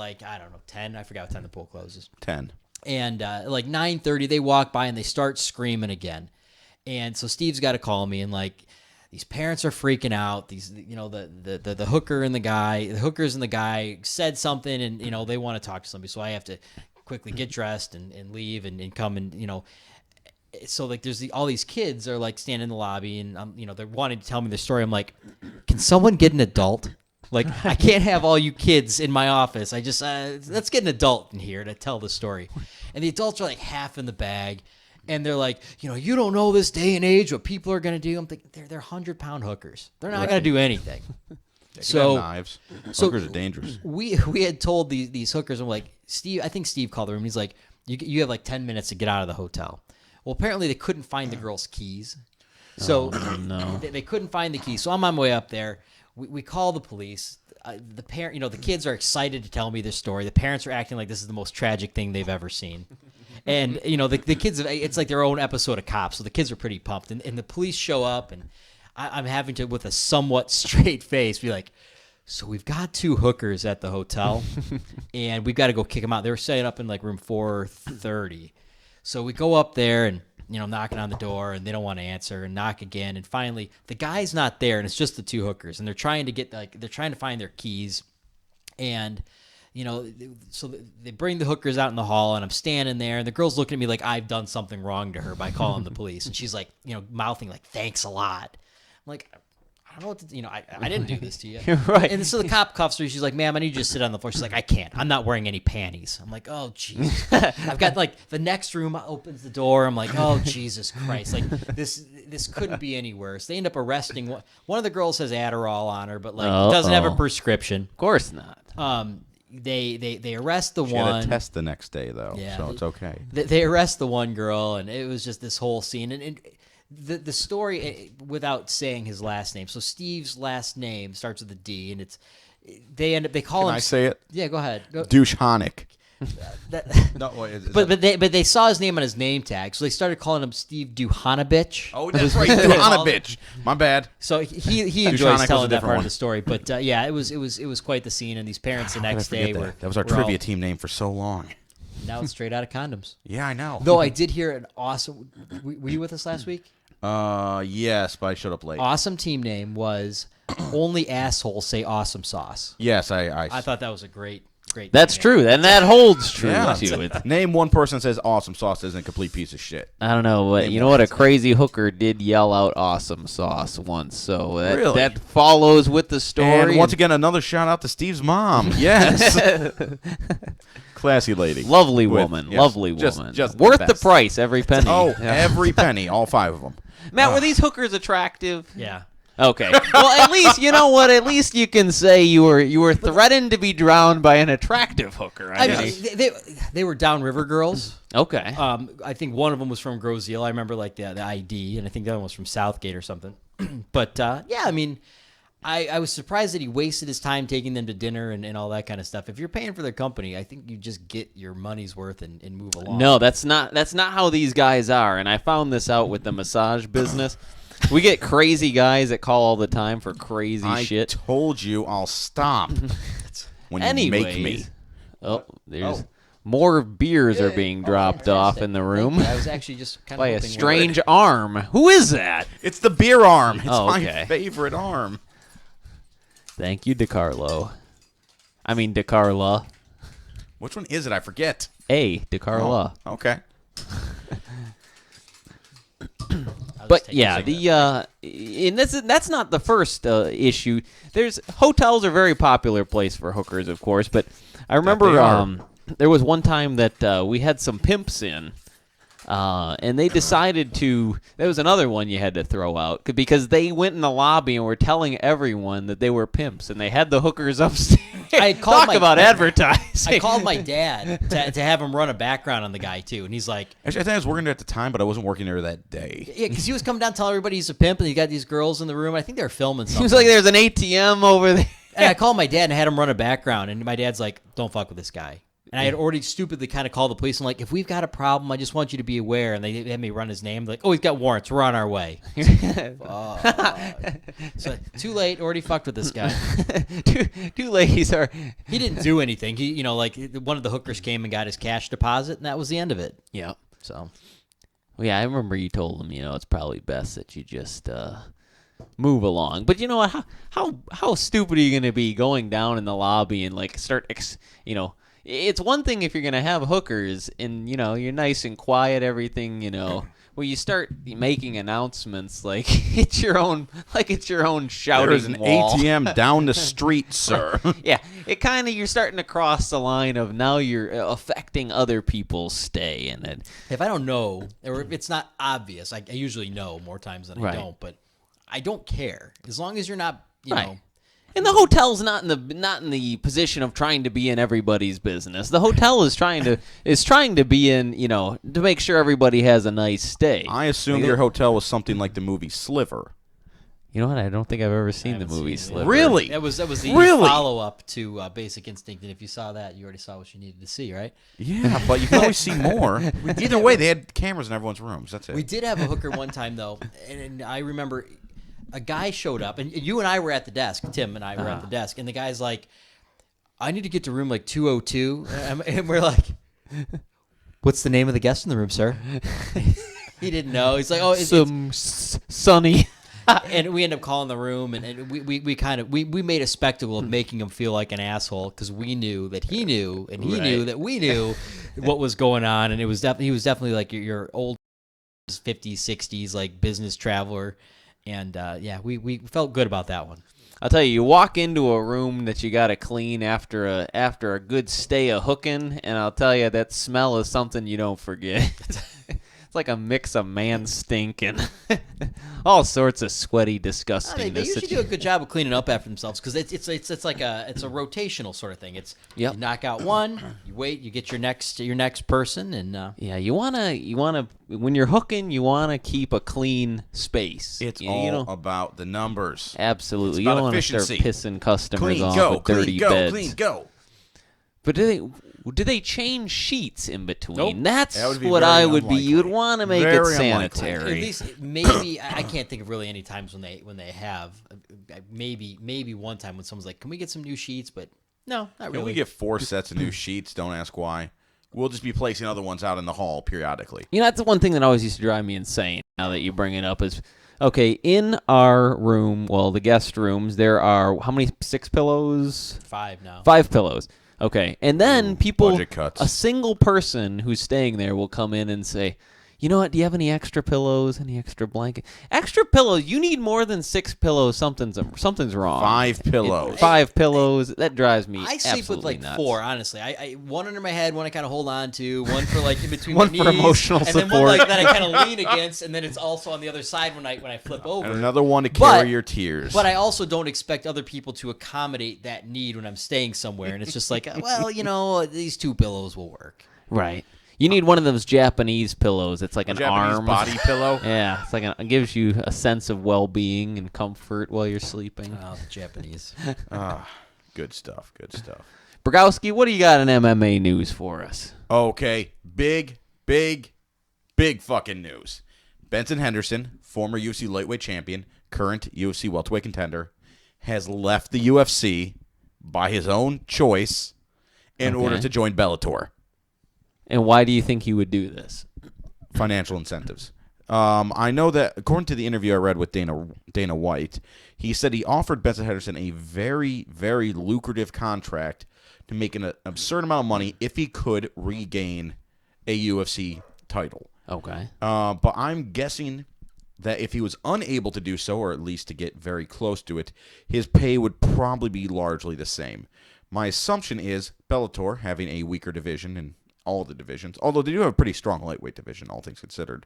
10. I forgot what time the pool closes. 10. And 9:30, they walk by and they start screaming again. And so Steve's got to call me, and these parents are freaking out. These, the hookers and the guy said something, and they want to talk to somebody. So I have to quickly get dressed and leave and come and So there's all these kids are standing in the lobby, and they're wanting to tell me their story. I'm like, can someone get an adult? I can't have all you kids in my office. I just, let's get an adult in here to tell the story. And the adults are half in the bag. And they're like, you don't know this day and age what people are going to do. I'm thinking, they're 100-pound hookers. They're not going to do anything. So knives. Hookers are dangerous. We had told these hookers, I'm like, Steve, I think Steve called the room. He's like, you have 10 minutes to get out of the hotel. Well, apparently they couldn't find the girls' keys. So no. they couldn't find the keys. So I'm on my way up there. We call the police. The parent, the kids are excited to tell me this story. The parents are acting like this is the most tragic thing they've ever seen. And, the kids, it's like their own episode of Cops. So the kids are pretty pumped. And the police show up, and I'm having to, with a somewhat straight face, be like, so we've got 2 hookers at the hotel, and we've got to go kick them out. They were setting up in room 430. So we go up there and, knocking on the door, and they don't want to answer, and knock again. And finally, the guy's not there, and it's just the 2 hookers. And they're trying to find their keys. And, so they bring the hookers out in the hall, and I'm standing there, and the girl's looking at me like I've done something wrong to her by calling the police. And she's mouthing thanks a lot. I'm like, I don't know what to do. I didn't do this to you. Right. And so the cop cuffs her. She's like, ma'am, I need you to sit on the floor. She's like, I can't. I'm not wearing any panties. I'm like, oh, Jesus. I've got the next room opens the door. I'm like, oh, Jesus Christ. This couldn't be any worse. They end up arresting one of the girls has Adderall on her, but doesn't have a prescription. Of course not. They arrest the She one. had a test the next day, though, Yeah. so it's okay. They arrest the one girl, and it was just this whole scene. And the story, without saying his last name. So Steve's last name starts with a D, and they call him. Can I say it? Yeah, go ahead. Douche Honick. No, but they saw his name on his name tag, so they started calling him Steve Duhanabitch. Oh, that's right, Duhanabitch. My bad. So he enjoys telling that part of the story. But it was quite the scene, and these parents the next day were that was our trivia team name for so long. Now it's straight out of condoms. Yeah, I know. Though I did hear an awesome. Were you with us last week? Yes, but I showed up late. Awesome team name was Only Assholes Say Awesome Sauce. Yes, I thought that was a great great. That's thing, true, and that holds true Yeah. too. It's, Name one person that says awesome sauce isn't a complete piece of shit. I don't know, but you know what? A crazy hooker did yell out "awesome sauce" once, so that Really? that follows with the story. And once again, another shout out to Steve's mom. Yes. Classy lady. lovely With- woman, yes, lovely woman, just worth the the best. price, every penny. Oh, Yeah. every penny, all 5 of them. Matt, were these hookers attractive? Yeah. Okay. Well, at least you know what. At least you can say you were threatened to be drowned by an attractive hooker. I guess. mean, they were downriver girls. Okay. I think one of them was from Groseal. I remember like the ID, and I think the other one was from Southgate or something. But yeah, I mean, I was surprised that he wasted his time taking them to dinner and all that kind of stuff. If you're paying for their company, I think you just get your money's worth and move along. No, that's not how these guys are. And I found this out with the massage business. We get crazy guys that call all the time for crazy I shit. told you I'll stop when you Anyways, make me. oh, there's more beers are being dropped off in the room I was actually just kind by of a hoping strange arm. Who is that? It's the beer arm. It's Oh, my okay. favorite arm. Thank you, DeCarlo. I mean, DeCarla. Which one is it? I forget. DeCarla. Oh, okay. But yeah, and that's not the first issue. There's hotels are a very popular place for hookers, of course. But I remember there was one time that we had some pimps in, and they decided to. There was another one you had to throw out because they went in the lobby and were telling everyone that they were pimps, and they had the hookers upstairs. I called Talk about advertising. I called my dad to have him run a background on the guy too, and he's like, Actually, I think I was working there at the time, but I wasn't working there that day. yeah, because he was coming down telling everybody he's a pimp, and he got these girls in the room. I think they were filming something. Seems like there's an ATM over there. And I called my dad and had him run a background, and my dad's like, "Don't fuck with this guy." And I had already stupidly kind of called the police and like, if we've got a problem, I just want you to be aware. And they had me run his name. Like, oh, he's got warrants. We're on our way. So too late. Already fucked with this guy. Two ladies are. He didn't do anything. He, like one of the hookers came and got his cash deposit, and that was the end of it. Yeah. So, Well, yeah, I remember you told them, it's probably best that you just move along. But you know what? How stupid are you going to be going down in the lobby and like start, It's one thing if you're gonna have hookers and you're nice and quiet, everything. Well, you start making announcements like it's your own shouting There's an wall. ATM down the street, sir. Yeah, you're starting to cross the line of now you're affecting other people's stay, and it. if I don't know, or if it's not obvious, I usually know more times than Right. I don't. But I don't care as long as you're not, Right. And the hotel's not in the position of trying to be in everybody's business. The hotel is trying to be in, to make sure everybody has a nice stay. I assumed your hotel was something like the movie Sliver. You know what? I don't think I've ever seen the haven't movie seen it. Sliver. Really? That was the Really? follow up to Basic Instinct, and if you saw that, you already saw what you needed to see, right? Yeah, but you can always see more. Either way, they had cameras in everyone's rooms. That's it. We did have a hooker one time though, and I remember a guy showed up, and you and I were at the desk. Tim and I were at the desk, and the guy's like, "I need to get to room like 202," and we're like, "What's the name of the guest in the room, sir?" He didn't know. He's like, "Oh, it's Sonny." and we ended up calling the room, and we made a spectacle of making him feel like an asshole because we knew that he knew, and he knew that we knew what was going on, and he was definitely like your old 50s, 60s like business traveler, and we felt good about that one. I'll tell you walk into a room that you got to clean after a good stay of hooking, and I'll tell you that smell is something you don't forget. It's like a mix of man stink and all sorts of sweaty disgustingness. They usually do a good job of cleaning up after themselves because it's like a rotational sort of thing. It's you knock out one, you wait, you get your next person, and yeah, you wanna when you're hooking, you wanna keep a clean space. It's all about the numbers. Absolutely, It's you don't about want to start efficiency. pissing customers Clean, off go, with dirty clean, go, beds. clean, go. But do they change sheets in between? Nope. That's That would be what very I would be. unlikely. You'd want to make it Very unlikely. sanitary. at least maybe I can't think of really any times when they have. Maybe one time when someone's like, "Can we get some new sheets?" But no, not Can really. we get 4 sets of new sheets? Don't ask why. We'll just be placing other ones out in the hall periodically. That's the one thing that always used to drive me insane. Now that you bring it up, is okay in our room. Well, the guest rooms, there are how many? 6 pillows? 5 now. 5 pillows. Okay, and then people, budget cuts. a single person who's staying there will come in and say, you know what, do you have any extra pillows, any extra blanket? Extra pillows, you need more than 6 pillows, something's wrong. 5 pillows. 5 pillows, that drives me I sleep with absolutely like nuts. 4, honestly. I one under my head, one I kind of hold on to, one for like in between One my for knees, emotional and then one support. like that I kind of lean against, and then it's also on the other side when I flip over. And another one to carry But- your tears. But I also don't expect other people to accommodate that need when I'm staying somewhere, and it's just like, well, these 2 pillows will work. Right. You need one of those Japanese pillows. It's like an Japanese arm. body pillow. Yeah, it's like it gives you a sense of well-being and comfort while you're sleeping. Oh, the Japanese. Good stuff. Good stuff. Brogowski, what do you got in MMA news for us? Okay, big fucking news. Benson Henderson, former UFC lightweight champion, current UFC welterweight contender, has left the UFC by his own choice in order to join Bellator. And why do you think he would do this? Financial incentives. I know that according to the interview I read with Dana White, he said he offered Benson Henderson a very, very lucrative contract to make an absurd amount of money if he could regain a UFC title. Okay. But I'm guessing that if he was unable to do so, or at least to get very close to it, his pay would probably be largely the same. My assumption is Bellator, having a weaker division in all the divisions, although they do have a pretty strong lightweight division, all things considered,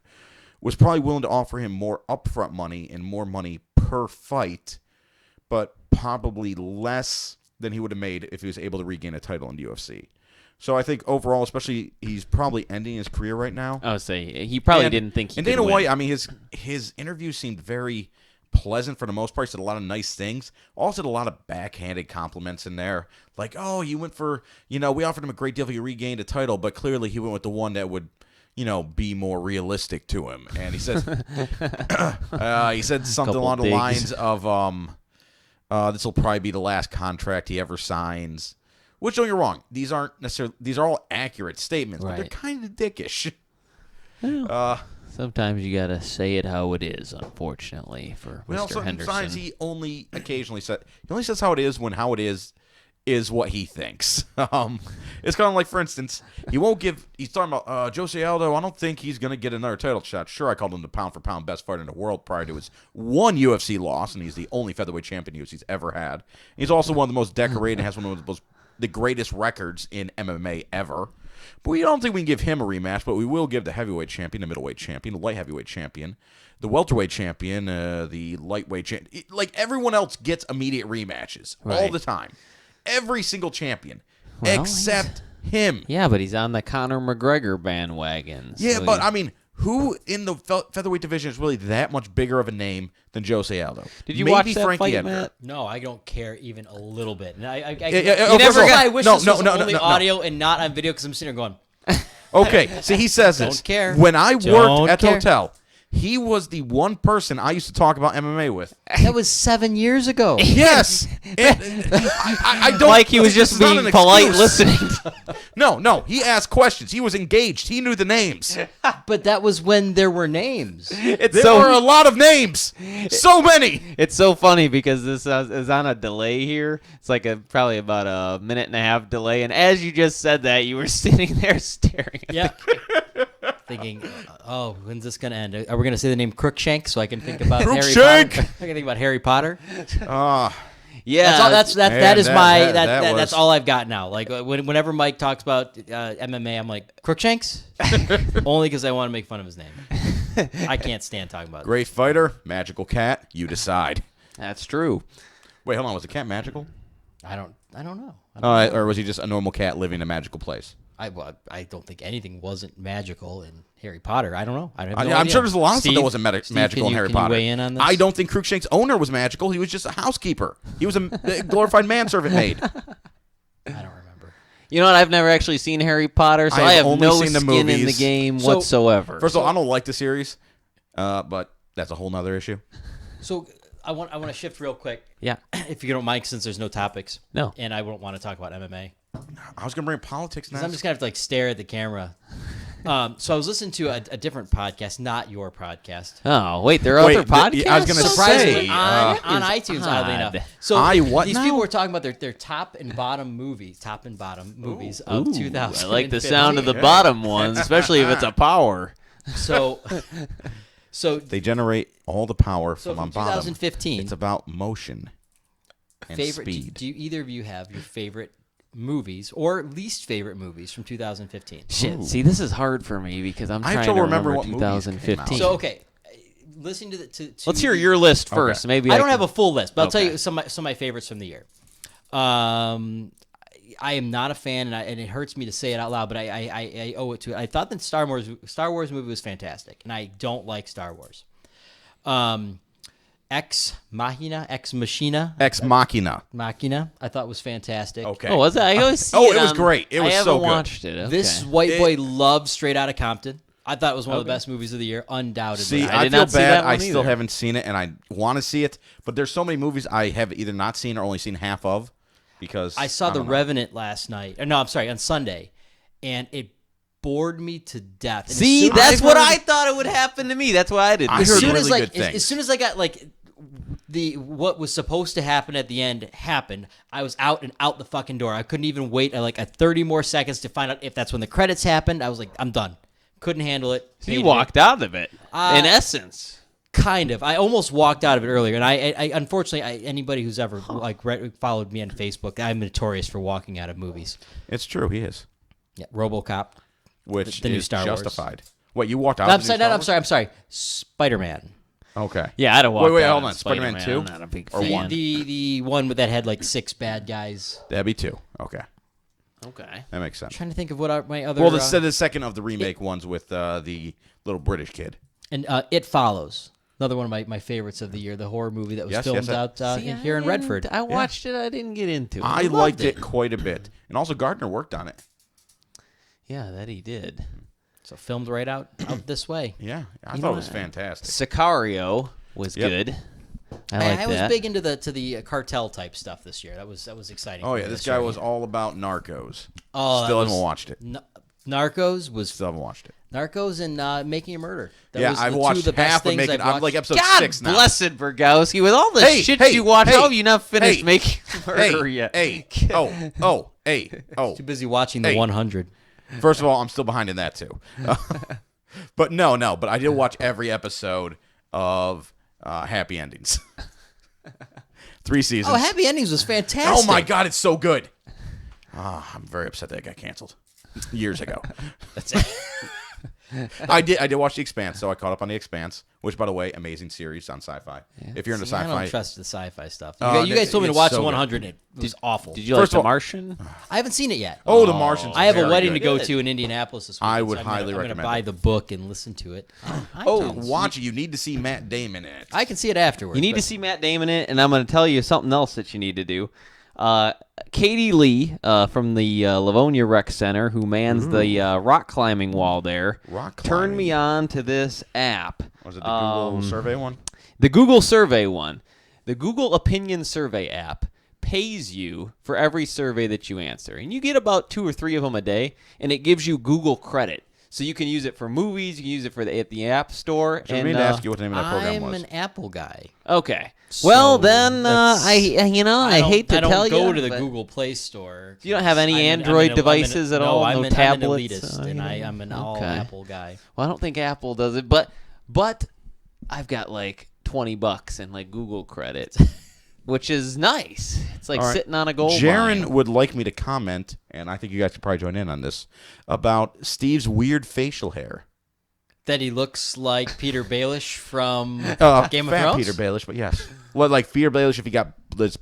was probably willing to offer him more upfront money and more money per fight, but probably less than he would have made if he was able to regain a title in the UFC. So I think overall, especially, he's probably ending his career right now. I would say he probably didn't think he and could Dana win. White, I mean, his interview seemed very pleasant for the most part. He said a lot of nice things. Also did a lot of backhanded compliments in there. Like, oh, you went for, we offered him a great deal if he regained a title, but clearly he went with the one that would, be more realistic to him. And he says, he said something Couple along the digs. lines of, this will probably be the last contract he ever signs. Which, don't get me wrong, these are all accurate statements, but they're Right. kind of dickish. Sometimes you gotta say it how it is. Unfortunately, for Well, Mr. Henderson. sometimes he only occasionally says how it is when how it is what he thinks. It's kind of like, for instance, he's talking about Jose Aldo. I don't think he's going to get another title shot. Sure, I called him the pound-for-pound best fighter in the world prior to his one UFC loss, and he's the only featherweight champion UFC's ever had. He's also one of the most decorated and has one of the greatest records in MMA ever. But we don't think we can give him a rematch, but we will give the heavyweight champion, the middleweight champion, the light heavyweight champion, the welterweight champion, the lightweight champion. Like, everyone else gets immediate rematches all Right. the time. Every single champion, Well, except him. Yeah, but he's on the Conor McGregor bandwagon. Yeah, so but I mean, who in the featherweight division is really that much bigger of a name than Jose Aldo? Did you Maybe watch that Frankie fight, Edgar. Matt? No, I don't care even a little bit. And I yeah, you first never of all, I wish no, this no, was no, only no, no. audio and not on video because I'm sitting there going, Okay, see, he says this. Don't care. When I worked Don't at the care. hotel, he was the one person I used to talk about MMA with. that was 7 years ago. Yes. I don't. Like he was just it's not being an polite excuse. listening. No. He asked questions. He was engaged. He knew the names. But that was when there were names. It's There were a lot of names. So many. It's so funny because this is on a delay here. It's like probably about a minute and a half delay. And as you just said that, you were sitting there staring at Yeah. Thinking, oh, when's this gonna end? Are we gonna say the name Crookshank so I can think about Harry Crookshank! Potter? I can think about Harry Potter. Yeah, That is that- my that- that, that that- was- that's all I've got now. Like whenever Mike talks about MMA, I'm like Crookshanks, only because I want to make fun of his name. I can't stand talking about it. Great fighter, magical cat. You decide. that's true. Wait, hold on. Was the cat magical? I don't know. Or was he just a normal cat living in a magical place? I don't think anything wasn't magical in Harry Potter. I don't know. I have no I'm idea. sure there's a lot of stuff that Steve, wasn't Steve, magical can in you- Harry can you Potter. weigh in on this? I don't think Crookshank's owner was magical. He was just a housekeeper. He was a glorified manservant maid. I don't remember. You know what? I've never actually seen Harry Potter, so I I've have only no seen the skin in the movies. game So- whatsoever. First of all, I don't like the series, but that's a whole nother issue. So I want to shift real quick, Yeah. if you don't mind, since there's no topics. No. And I won't want to talk about MMA. I was going to bring politics Because now. I'm just gonna have to like stare at the camera So I was listening to a different podcast, not your podcast. Oh, wait, there are other podcasts? I was gonna Surprisingly, say, on iTunes, oddly odd. enough. So what these now? people were talking about their top and bottom movies of 2000. I like the sound of the bottom ones, especially if it's a power. So They generate all the power So from on from bottom. 2015. It's about motion and favorite. speed. Do either of you have your favorite movies or least favorite movies from 2015? Shit, see, this is hard for me because I'm I have trying trouble to remember remember what movies came out. 2015. So okay, listening to the to Let's hear your list first. Okay. Maybe I don't can- have a full list, but I'll tell Okay. you some of my favorites from the year. I am not a fan, and it hurts me to say it out loud, but I owe it to it. I thought the Star Wars movie was fantastic, and I don't like Star Wars. Ex Machina, Ex Machina. I thought was fantastic. Okay. Oh, was it? I always see Oh, it it was on- great. It was I so haven't good. watched it. Okay. This white boy loves Straight Outta Compton. I thought it was one of the best movies of the year, undoubtedly. See, I I did feel not see bad. that one I still either. haven't seen it, and I want to see it. But there's so many movies I have either not seen or only seen half of because I saw The don't know. Revenant last night. No, I'm sorry, on Sunday, and it bored me to death. And as See, soon- that's what heard- I thought it would happen to me. That's why I did. I as heard soon really as like good things. as soon as I got like what was supposed to happen at the end happened, I was out and out the fucking door. I couldn't even wait like a 30 more seconds to find out if that's when the credits happened. I was like, I'm done. Couldn't handle it. So you Hated walked out of it. In Uh, essence. Kind of. I almost walked out of it earlier, and I unfortunately, anybody who's ever followed me on Facebook, I'm notorious for walking out of movies. It's true. He is, Yeah, RoboCop. which The new is Star Wars. justified. What, you walked out? I'm of the new sorry. Star I'm sorry. Spider-Man. Wars? Okay. Yeah, I'd have walked Wait, out hold of on. Spider-Man 2? I'm not a big Or fan. one? The one that had like 6 bad guys. That'd be 2. Okay, Okay. that makes sense. I'm trying to think of what are my other. Well, the second of the remake ones with the little British kid. and It Follows. Another one of my favorites of the year. The horror movie that was Yes, filmed yes, out See, here in I Redford. didn't- I watched it. I didn't get into it. I loved liked it. it quite a bit, and also Gardner worked on it. Yeah, that he did. So filmed right out this way. Yeah, I You thought know it was what? fantastic. Sicario was Yep. good. I like I was that. big into the cartel type stuff this year. That was exciting. Oh for yeah, me this this guy year. was all about Narcos. Oh, Still that haven't was- watched it. Narcos was Still haven't watched it. Narcos and Making a Murder. That Yeah, was I've the two watched of the best half of things Making. I've I'm watched. like episode God 6 now. blessed Burgowski with all the Hey, shit hey, you watch. hey, How have you not finished hey, making murder Hey, yet? hey, oh. Too busy watching the Hey. 100. First of all, I'm still behind in that too. But no. But I did watch every episode of Happy Endings. 3 seasons. Oh, Happy Endings was fantastic. Oh my God, it's so good. I'm very upset that it got canceled years ago. That's it. I did watch The Expanse, so I caught up on The Expanse, which, by the way, amazing series on Sci-Fi. If you're into See, I Sci-Fi, don't trust the sci-fi stuff. You Oh, guys told me to it's watch so the good. 100, and it was awful. Did you First like of The all- Martian? I haven't seen it yet. The Martians. I have a very wedding good. to go to in Indianapolis this week. I would so highly I'm gonna recommend buy it. the book and listen to it. Oh, iTunes. watch it. You need to see Matt Damon in it. I can see it afterwards. You need to see Matt Damon in it, and I'm going to tell you something else that you need to do. Katie Lee from the Livonia Rec Center, who mans the rock climbing wall there, Rock turned me climbing. on to this app. Was it the Google survey one? The Google survey one. The Google Opinion Survey app pays you for every survey that you answer. And you get about 2 or 3 of them a day, and it gives you Google credit. So you can use it for movies, you can use it for at the App Store. So I and mean to ask you what the name of that program I'm was. an Apple guy. Okay. Well, So then that's- I hate to I don't tell you. go to the but Google Play Store. You don't have any 'cause Android devices at all? I'm No an tablets? elitist, and I'm an all Okay. Apple guy. Well, I don't think Apple does it, but I've got like $20 in like Google credits, which is nice. It's like All right. sitting on a gold Jaron mine. would like me to comment, and I think you guys could probably join in on this, about Steve's weird facial hair. That he looks like Peter Baelish from Game of Fat Thrones. Peter Baelish, but yes. Well, like Peter Baelish if he got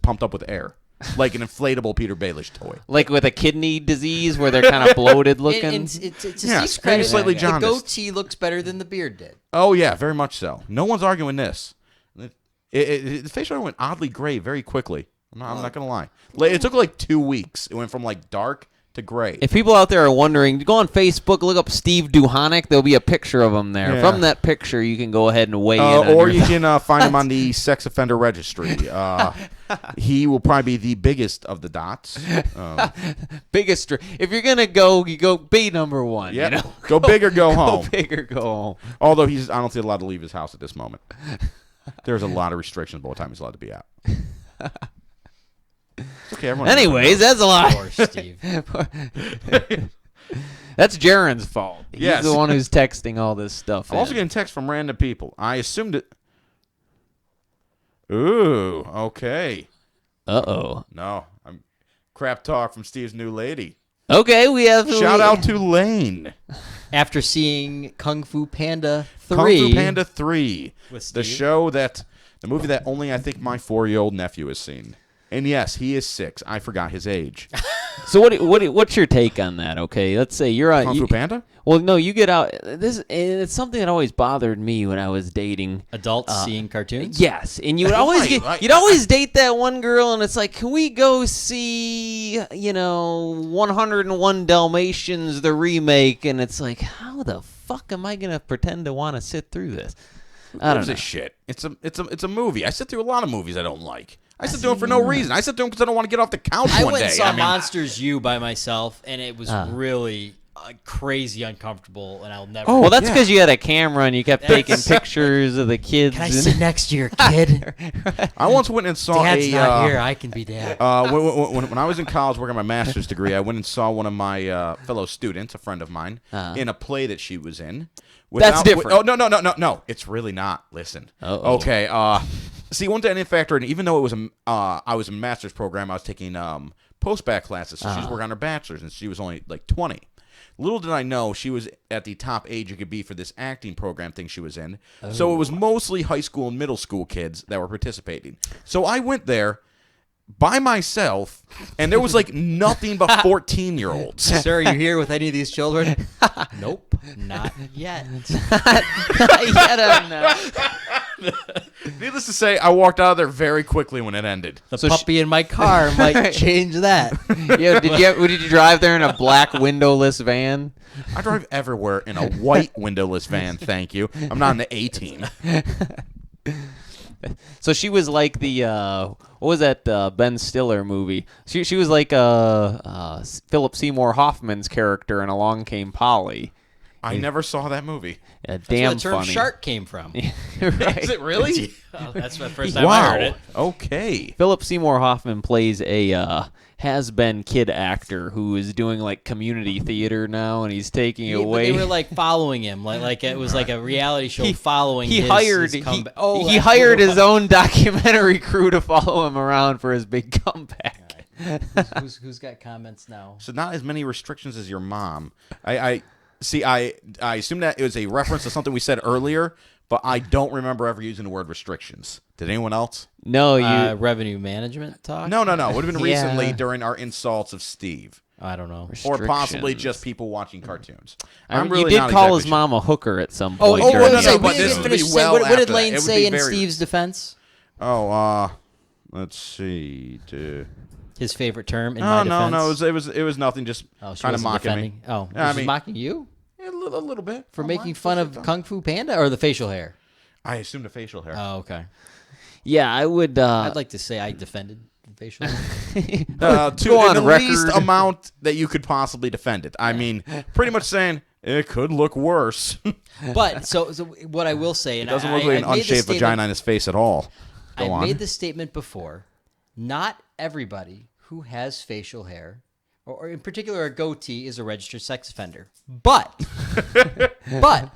pumped up with air. Like an inflatable Peter Baelish toy. Like with a kidney disease where they're kind of bloated looking. And to Yes, Steve's maybe credit, slightly the jaundiced. goatee looks better than the beard did. Oh, yeah, very much so. No one's arguing this. The facial hair went oddly gray very quickly. I'm not going to lie. It took like 2 weeks. It went from like dark to gray. If people out there are wondering, go on Facebook, look up Steve Duhonic. There'll be a picture of him there. Yeah. From that picture, you can go ahead and weigh in. Or you can find him on the sex offender registry. He will probably be the biggest of the dots. Biggest. If you're gonna go, you go B number one. Yeah, You know? go big or go home. Go big or go home. Although I don't think allowed to leave his house at this moment. There's a lot of restrictions about what time he's allowed to be out. It's okay, everyone. Anyways, that's a lot. Poor Steve. That's Jaren's fault. He's Yes. the one who's texting all this stuff. I'm also getting texts from random people. I assumed it. Ooh, okay. Uh-oh. No, I'm crap talk from Steve's new lady. Okay, we have... Shout out to Lane. After seeing Kung Fu Panda 3. Kung Fu Panda 3. With The Steve. the movie that only I think my 4-year-old nephew has seen. And yes, he is 6. I forgot his age. So what's your take on that, okay? Let's say you're on... Kung Fu Panda? Well, no, you get out... It's something that always bothered me when I was dating... Adults seeing cartoons? Yes, and you would always Right. you'd always date that one girl, and it's like, can we go see 101 Dalmatians the remake? And it's like, how the fuck am I gonna pretend to want to sit through this? I don't Gives know. a shit. It's a movie. I sit through a lot of movies I don't like. I sit through them for no reason. I sit through them because I don't want to get off the couch I one went day. and saw I mean, Monsters U by myself, and it was really crazy uncomfortable, and I'll never... Oh, Well, that's yeah. because you had a camera and you kept taking pictures of the kids. Can I and- sit next to your kid? I once went and saw Dad's a. not here. I can be dad. When I was in college working on my master's degree, I went and saw one of my fellow students, a friend of mine, in a play that she was in. That's different. No. It's really not. Listen. Uh-oh. Okay. See, one dynamic factor, and even though it was I was in a master's program, I was taking post-bac classes, so she was working on her bachelor's, and she was only like 20. Little did I know she was at the top age you could be for this acting program thing she was in. So it was mostly high school and middle school kids that were participating. So I went there by myself, and there was like nothing but 14-year-olds. Sir, are you here with any of these children? Nope, not yet. Needless to say, I walked out of there very quickly when it ended. The So puppy in my car might change that. Yeah, did you drive there in a black windowless van? I drive everywhere in a white windowless van, thank you. I'm not in the A-team. So she was like the what was that Ben Stiller movie? She was like Philip Seymour Hoffman's character in Along Came Polly. I never saw that movie. Yeah, That's damn where the term funny. shark came from. Right. Is it really? Oh, that's the first time I heard it. Okay. Philip Seymour Hoffman plays a has-been kid actor who is doing like community theater now, and he's taking Yeah, but away. they were like following him, like it was like a reality show following. He his, hired his comeback. Oh, he hired his own documentary crew to follow him around for his big comeback. Who's got comments now? So not as many restrictions as your mom. I assume that it was a reference to something we said earlier, but I don't remember ever using the word restrictions. Did anyone else? No, you Revenue management talk? No. It would have been Yeah. recently during our insults of Steve. I don't know. Or possibly Restrictions. just people watching cartoons. I mean, I'm really you did not call exactly his sure. mom a hooker at some Oh, point. oh, during no, the- no, but we this didn't would finish be saying- well what did after that. Lane It would say be in very- Steve's defense? Oh, let's see. His favorite term in No, my no, defense? no. It was nothing. Just Oh, she kind of wasn't mocking defending. me. Oh, Yeah, I she's mean- mocking you Yeah, a little bit for Oh, making my fun of facial Kung Fu Panda or the facial hair? I assumed a facial hair. Oh, okay. Yeah, I would. I'd like to say I defended the facial hair. To Go on the record. least amount that you could possibly defend it. I mean, pretty much saying it could look worse. It But so what I will say, and doesn't I, look like I an made this unshaved statement- vagina on his face at all. Go I on. made this statement before. Not everybody who has facial hair, or in particular a goatee, is a registered sex offender. But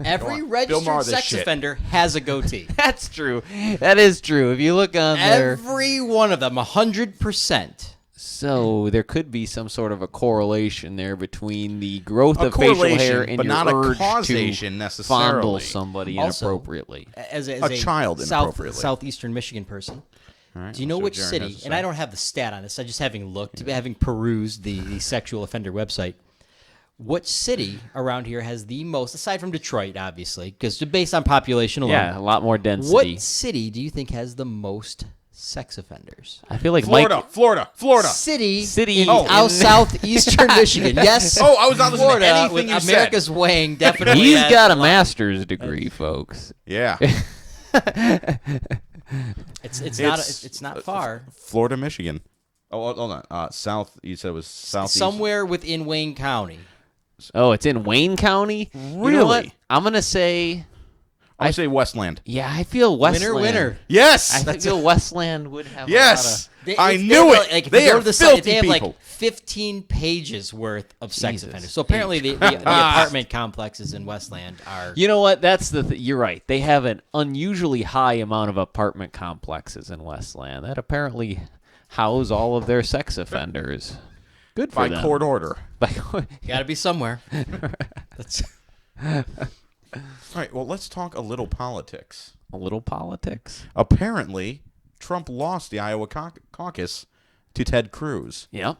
every Bill Maher registered this sex shit. offender has a goatee. That's true. That is true. If you look on there, Every one of them, 100%. so there could be some sort of a correlation there between the growth A of facial correlation, hair and but your not a urge causation to necessarily. fondle somebody Also, inappropriately. As A child inappropriately. southeastern Michigan person. All right, Do you know let's which see what Jared has city? to And say. I don't have the stat on this. I just having looked, having perused the sexual offender website. What city around here has the most, aside from Detroit, obviously, because based on population alone? Yeah, a lot more density. What city do you think has the most sex offenders. I feel like Florida. City City in southeastern Michigan. Yes. Oh, I was not listening to Florida, anything with you said. America's Wang, definitely. He's has got a lot. master's degree, folks. Yeah. It's not far. Florida, Michigan. Oh, hold on. South. You said it was southeast. Somewhere within Wayne County. Oh, it's in Wayne County? You know what? Really? I'm going to say, I say Westland. yeah, I feel Westland. Winner. Yes. I feel Westland would have Yes. a lot I If knew they- it. Like, if They you go are to the site, filthy they have people. like 15 pages worth of sex Jesus offenders. So apparently the apartment complexes in Westland are. You know what? That's you're right. They have an unusually high amount of apartment complexes in Westland that apparently house all of their sex offenders. Good for By them. court order. Got to be somewhere. That's All right. Well, let's talk a little politics. A little politics. Apparently, Trump lost the Iowa caucus to Ted Cruz. Yep.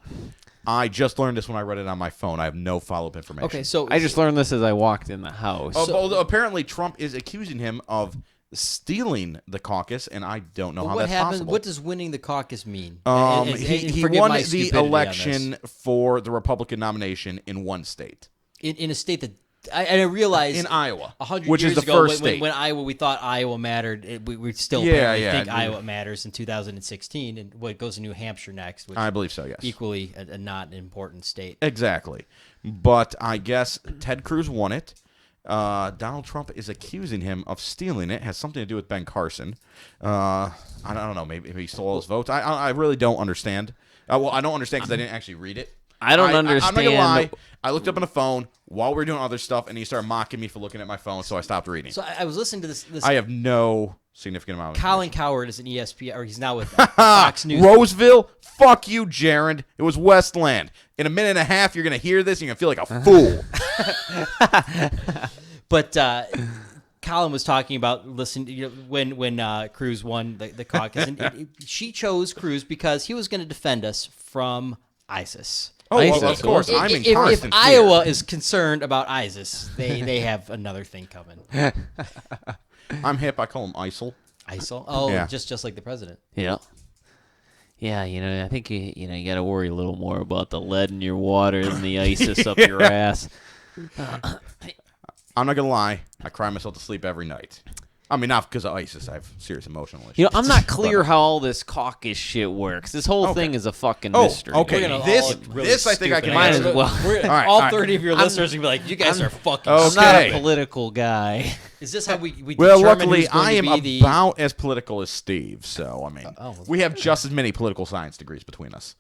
I just learned this when I read it on my phone. I have no follow-up information. okay. So I just learned this as I walked in the house. Although apparently Trump is accusing him of stealing the caucus, and I don't know how what that's happens? possible. What does winning the caucus mean? He Forgive won my the stupidity on this. election for the Republican nomination in one state, in a state that I realize in Iowa, 100 which years is the ago, first state. when Iowa, we thought Iowa mattered. We still Yeah, apparently yeah, think yeah. Iowa matters in 2016, and what goes to New Hampshire next, which I believe so, yes. equally a not important state. Exactly. But I guess Ted Cruz won it. Donald Trump is accusing him of stealing it. It has something to do with Ben Carson. I don't know. Maybe he stole his votes. I really don't understand. Well, I don't understand because I didn't actually read it. I don't understand. I'm not gonna lie. I looked up on the phone while we were doing other stuff, and he started mocking me for looking at my phone, so I stopped reading. So I was listening to this. I have no significant amount of Colin Cowherd is an ESPN, or he's now with Fox News. Roseville? Fuck you, Jared. It was Westland. In a minute and a half, you're going to hear this, and you're going to feel like a fool. But Colin was talking about when Cruz won the caucus, and she chose Cruz because he was going to defend us from ISIS. Oh, well, ISIS. of course. I'm in If constant fear. Iowa is concerned about ISIS, they have another thing coming. I'm hip. I call him ISIL. ISIL? Oh, Yeah. just like the president. Yeah. Yeah, I think you got to worry a little more about the lead in your water than the ISIS up your ass. I'm not going to lie. I cry myself to sleep every night. I mean, not because of ISIS. I have serious emotional issues. I'm not clear how all this caucus shit works. This whole thing is a fucking mystery. okay. We're gonna This- all look really this I think I stupid. can Might as answer. well. All right, all all right. 30 of your listeners are gonna be like, "You guys are fucking." Okay. I'm not a stupid." political guy. Is this how we Well, determine luckily, who's going I am to be about as political as Steve. So, I mean, well. we have just as many political science degrees between us.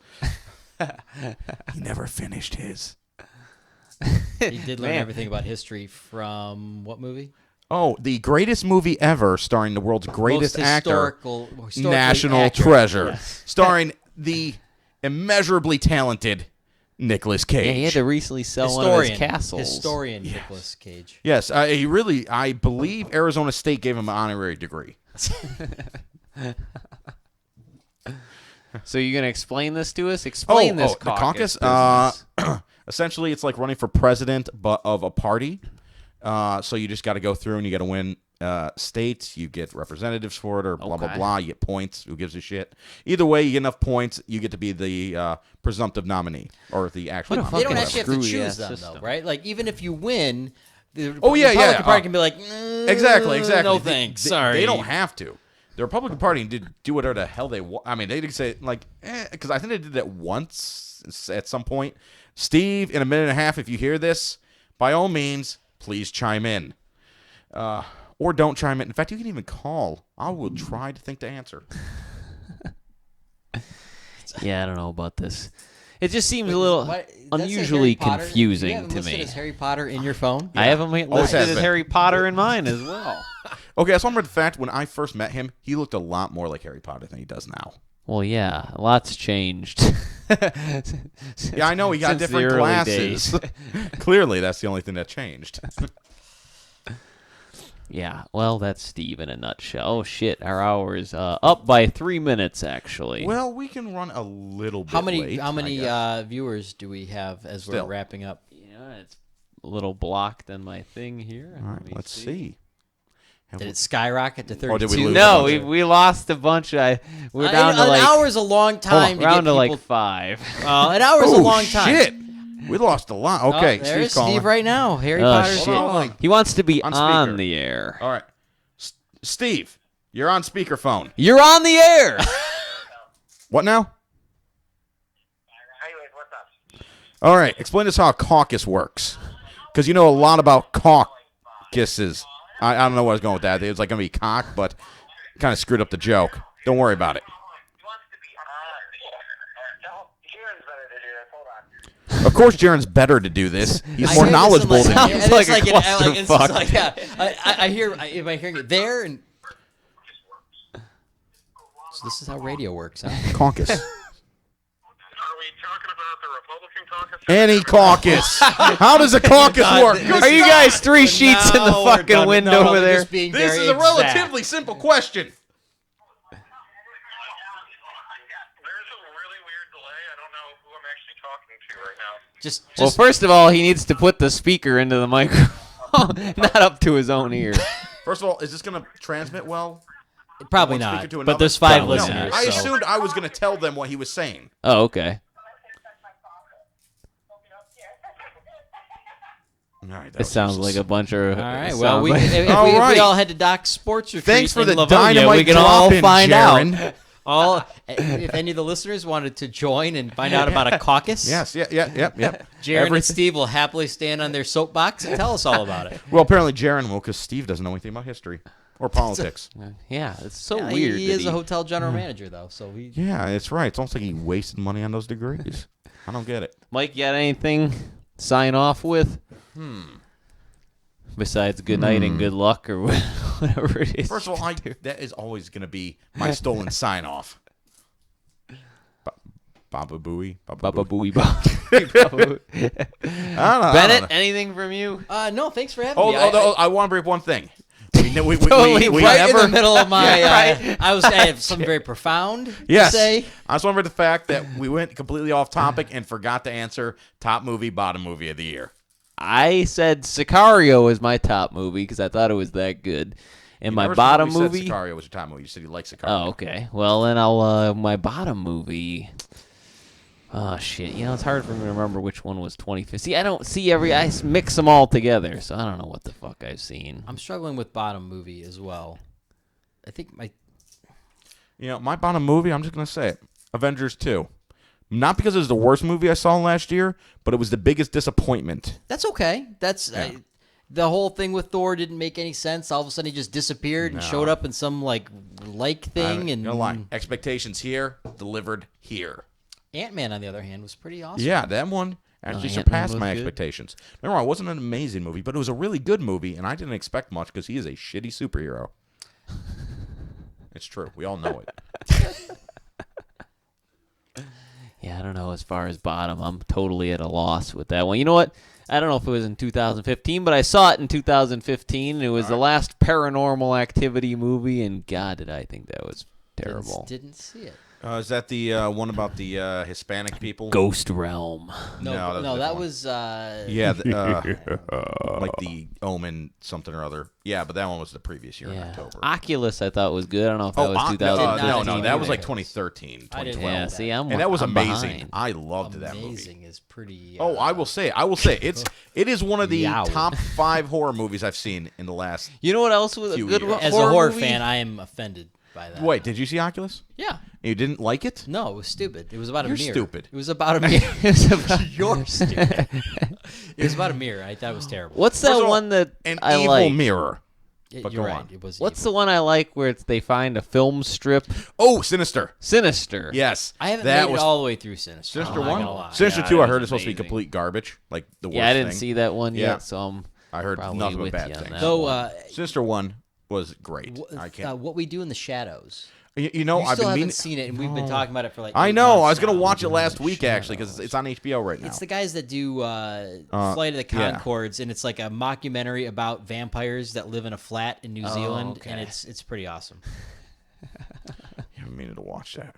He never finished his. He did learn Man. everything about history from what movie? Oh, the greatest movie ever, starring the world's greatest Most actor, historically National accurate. Treasure, Yes. starring the immeasurably talented Nicolas Cage. Yeah, he had to recently sell one of his castles. Historian Nicolas Cage. Yes, I believe Arizona State gave him an honorary degree. So you're going to explain this to us? Explain this the caucus. business. Essentially, it's like running for president, but of a party. So you just got to go through and you got to win states. You get representatives for it, or blah blah Okay. blah. You get points. Who gives a shit? Either way, you get enough points, you get to be the presumptive nominee or the actual. What a They nominee, don't fucking actually have to screwy-ass choose them, system. though, right? Like, even if you win, the Oh, yeah, Republican yeah. Party can be like, Exactly. No They- thanks. they- Sorry. They don't have to. The Republican Party did do whatever the hell they want. I mean, they did say like, because I think they did that once at some point. Steve, in a minute and a half, if you hear this, by all means, please chime in. Or don't chime in. In fact, you can even call. I will try to think to answer. Yeah, I don't know about this. It just seems a little What- does that say unusually Harry Potter? confusing You have him to listed me. as Harry Potter in your phone? I have him listed has as been. Harry Potter in mine as well. Okay, I just remember the fact when I first met him, he looked a lot more like Harry Potter than he does now. Well, yeah, lots changed. Yeah, I know he got Since the different early glasses. days. Clearly, that's the only thing that changed. Yeah, well, that's Steve in a nutshell. Oh, shit, our hour is up by 3 minutes, actually. Well, we can run a little bit How many late, I guess. viewers do we have as Still. we're wrapping up? Yeah, it's a little blocked on my thing here. All right, let's see. Did it skyrocket to 32? Or did we lose? No, we lost a bunch. We're down to an like hour's a long time to round get to people. like 5. An hour's a long time. Shit. We lost a lot. Oh, Okay, there's Steve's calling. Steve right now. Harry Oh Potter's shit! calling. He wants to be On on speaker. the air. All right. Steve, you're on speakerphone. You're on the air. What now? Anyways, what's up? All right. Explain to us how a caucus works. Because you know a lot about caucuses. I don't know where I was going with that. It was like going to be cock, but kind of screwed up the joke. Don't worry about it. He wants to be on. No, Kieran's better to do this. Hold on. Of course, Jaren's better to do this. He's I more hear this in, knowledgeable like, than sounds you. it's like a like an- it's clusterfuck. like, yeah. I hear. Am I hearing it there? And so this is how radio works, huh? Caucus. Are we talking about the Republican caucus? Any caucus. How does a caucus work? Are you guys 3 sheets in the No, we're fucking done. window No, over they're there? just being This very is a exact. relatively simple question. There's a really weird delay. I don't know who I'm actually talking to right now. Just Well, first of all, he needs to put the speaker into the microphone, not up to his own ear. First of all, is this going to transmit well? probably One speaker not. to But another? there's 5 Probably listeners. not. I so. assumed I was going to tell them what he was saying. Oh, okay. All right, that It was sounds useless. like a bunch of. All right. it Well, sounds we, like- if, All we, if right. we all head to Doc's Sports Retreat Thanks for in the Livonia, dynamite we can all drop-in, find Jaren. out. If any of the listeners wanted to join and find out about a caucus, Yes, yep. Jaron and Steve will happily stand on their soapbox and tell us all about it. Well, apparently Jaren will, because Steve doesn't know anything about history or politics. yeah, it's so Yeah, weird. He that is a hotel general manager, though, so he. Yeah, it's right. It's almost like he wasted money on those degrees. I don't get it. Mike, you got anything to sign off with? Besides good night and good luck or whatever it is. First of all, that is always going to be my stolen sign-off. Baba Booey. Baba Booey. booey baba. I don't know. Bennett, anything from you? No, thanks for having Oh, me. I want to bring up one thing. We Totally right never. in the middle of my. Yeah, right. I have something very profound Yes. to say. I just want to bring the fact that we went completely off topic and forgot to answer top movie, bottom movie of the year. I said Sicario is my top movie because I thought it was that good. And my bottom movie. Said Sicario was your top movie. You said you like Sicario. Oh, okay. Well, then I'll my bottom movie. Oh shit! You know it's hard for me to remember which one was 2015. See, I don't see I mix them all together, so I don't know what the fuck I've seen. I'm struggling with bottom movie as well. I think my. My bottom movie, I'm just going to say it. Avengers 2. Not because it was the worst movie I saw last year, but it was the biggest disappointment. That's okay. That's the whole thing with Thor didn't make any sense. All of a sudden, he just disappeared and showed up in some like thing. And no lie. Expectations here, delivered here. Ant-Man, on the other hand, was pretty awesome. Yeah, that one actually Ant-Man surpassed was my good. expectations. Remember, it wasn't an amazing movie, but it was a really good movie, and I didn't expect much because he is a shitty superhero. It's true. We all know it. Yeah, I don't know. As far as bottom, I'm totally at a loss with that one. You know what? I don't know if it was in 2015, but I saw it in 2015. And it was the last Paranormal Activity movie, and God, did I think that was terrible. Didn't see it. Is that the one about the Hispanic people? Ghost Realm. No, that one. was. Yeah, like the Omen something or other. Yeah, but that one was the previous year in Yeah. October. Oculus, I thought was good. I don't know if that was not 2015. no, that was like either. 2013, I didn't 2012. know Yeah, that. see, I'm And that was I'm amazing. behind. I loved that movie. Amazing is pretty. Oh, I will say it is one of the Yow. top 5 horror movies I've seen in the last. You know what else was a Few good years. As horror a horror movie? fan, I am offended by that. Wait, did you see Oculus? Yeah. You didn't like it? No, it was stupid. It was about You're a mirror. stupid. It was about a mirror. It was about- You're stupid. It was about a mirror. I thought it was terrible. What's First that of all, one that An I evil like? mirror. You're go right. on. It was. What's evil. the one I like where they find a film strip? Oh, Sinister. Sinister. Yes, I haven't that made was it all the way through Sinister. Sinister I'm not 1. gonna lie. Sinister Yeah, 2, that I heard was is supposed to be amazing. complete garbage, like the worst Yeah, I didn't thing. see that one Yeah. yet, so I'm I heard probably nothing but with bad you on things. that. Though, Sinister 1 was great. I can't. What We Do in the Shadows. You know, You I've still been haven't meaning. seen it, and we've been talking about it for like. I 8 know. I months was gonna now. watch it last week actually because it's on HBO right now. It's the guys that do Flight of the yeah. Conchords, and it's like a mockumentary about vampires that live in a flat in New Zealand, okay. and it's pretty awesome. I'm meaning to watch that.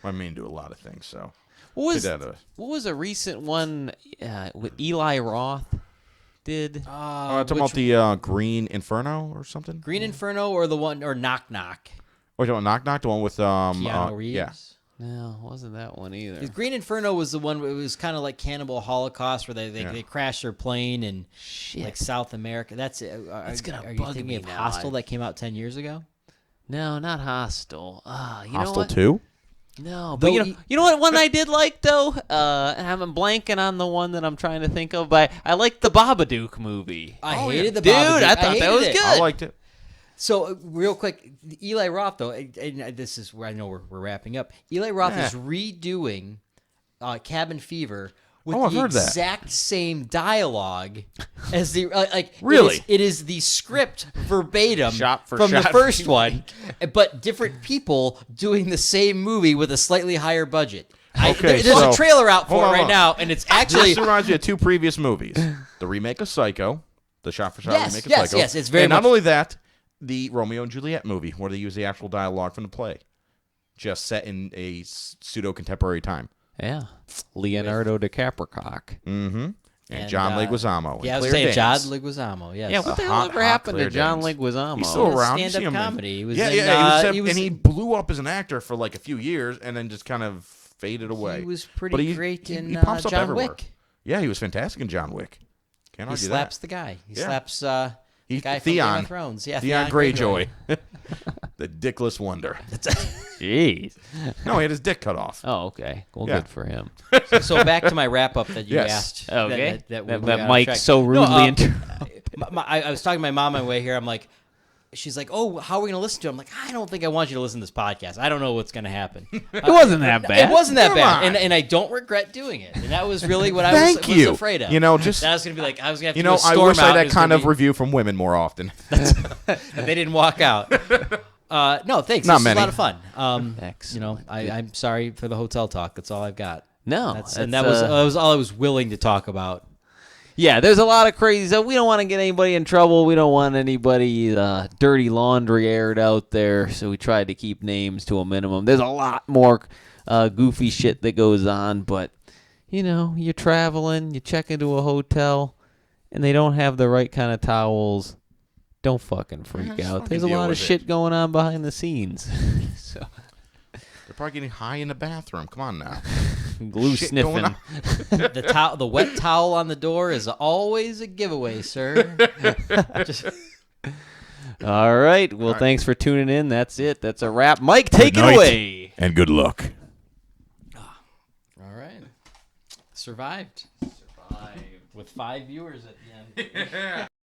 I mean to do a lot of things. So What was Get out of it. what was a recent one with Eli Roth? did. talking about the Green Inferno or something. Green Inferno or the one or Knock Knock. Or the Knock Knock, the one with Keanu Reeves. Yeah. No, wasn't that one either. The Green Inferno was the one where it was kind of like Cannibal Holocaust, where they crashed their plane in like South America. That's it. It's gonna are you bug thinking me of now. Hostel that came out 10 years ago? No, not Hostel. You know Hostel what? 2? No, but you know what one I did like though? And I'm blanking on the one that I'm trying to think of, but I liked the Babadook movie. I hated the Dude, Babadook. I thought that was hated it. good. I liked it. So real quick, Eli Roth though, and this is where I know we're wrapping up. Eli Roth is redoing Cabin Fever with I've the heard that. exact same dialogue as the like. Really? it is the script verbatim Shot for from the shot first one, but different people doing the same movie with a slightly higher budget. Okay, there's so- a trailer out for hold it on, right hold on. now, and it's actually This reminds me of two previous movies: the remake of Psycho, the shot-for-shot remake of Psycho. yes, it's very and much. not only that, the Romeo and Juliet movie, where they use the actual dialogue from the play, just set in a pseudo-contemporary time. Yeah, Leonardo DiCaprio. And And, John Leguizamo. and Yeah, I was Claire saying John Danes. Leguizamo. Yes. Yeah, what the A hell hot, ever hot happened to Claire John Danes. Leguizamo? He's still around. You see Stand-up him in- comedy. He was yeah, in, yeah. he was And he in- blew up as an actor for like a few years, and then just kind of faded away. He was pretty But great in he pops up John everywhere. Wick. Yeah, he was fantastic in John Wick. Can't He argue slaps that. the guy. He Yeah. slaps He- guy from Game Theon. of Thrones. Yeah, Theon Greyjoy. The dickless wonder. Jeez. No, he had his dick cut off. Oh, okay. Well, Yeah. good for him. So back to my wrap up that you Yes. asked. Okay. That we That got off Mike track. so rudely interrupted. I was talking to my mom on my way here. I'm like, she's like, oh, how are we going to listen to it? I'm like, I don't think I want you to listen to this podcast. I don't know what's going to happen. It wasn't that bad. It wasn't that Come bad, on. and I don't regret doing it. And that was really what I Thank was you. afraid of. You know, just that was going to be like, I was going to have to you do know, a I storm wish I out. had It that was kind gonna of be- review from women more often. They didn't walk out. No, thanks. Not This many. was a lot of fun. Excellent. You know, I'm sorry for the hotel talk. That's all I've got. No, And that was all I was willing to talk about. Yeah, there's a lot of crazy stuff. We don't want to get anybody in trouble. We don't want anybody dirty laundry aired out there. So we tried to keep names to a minimum. There's a lot more goofy shit that goes on. But, you know, you're traveling, you check into a hotel, and they don't have the right kind of towels. Don't fucking freak out. There's a deal lot of with it. shit going on behind the scenes. So They're probably getting high in the bathroom. Come on now. glue Shit going sniffing. The wet towel on the door is always a giveaway, sir. Just, All right. Well, thanks for tuning in. That's it. That's a wrap. Mike, take it night. away. And good luck. all right. Survived. With 5 viewers at the end.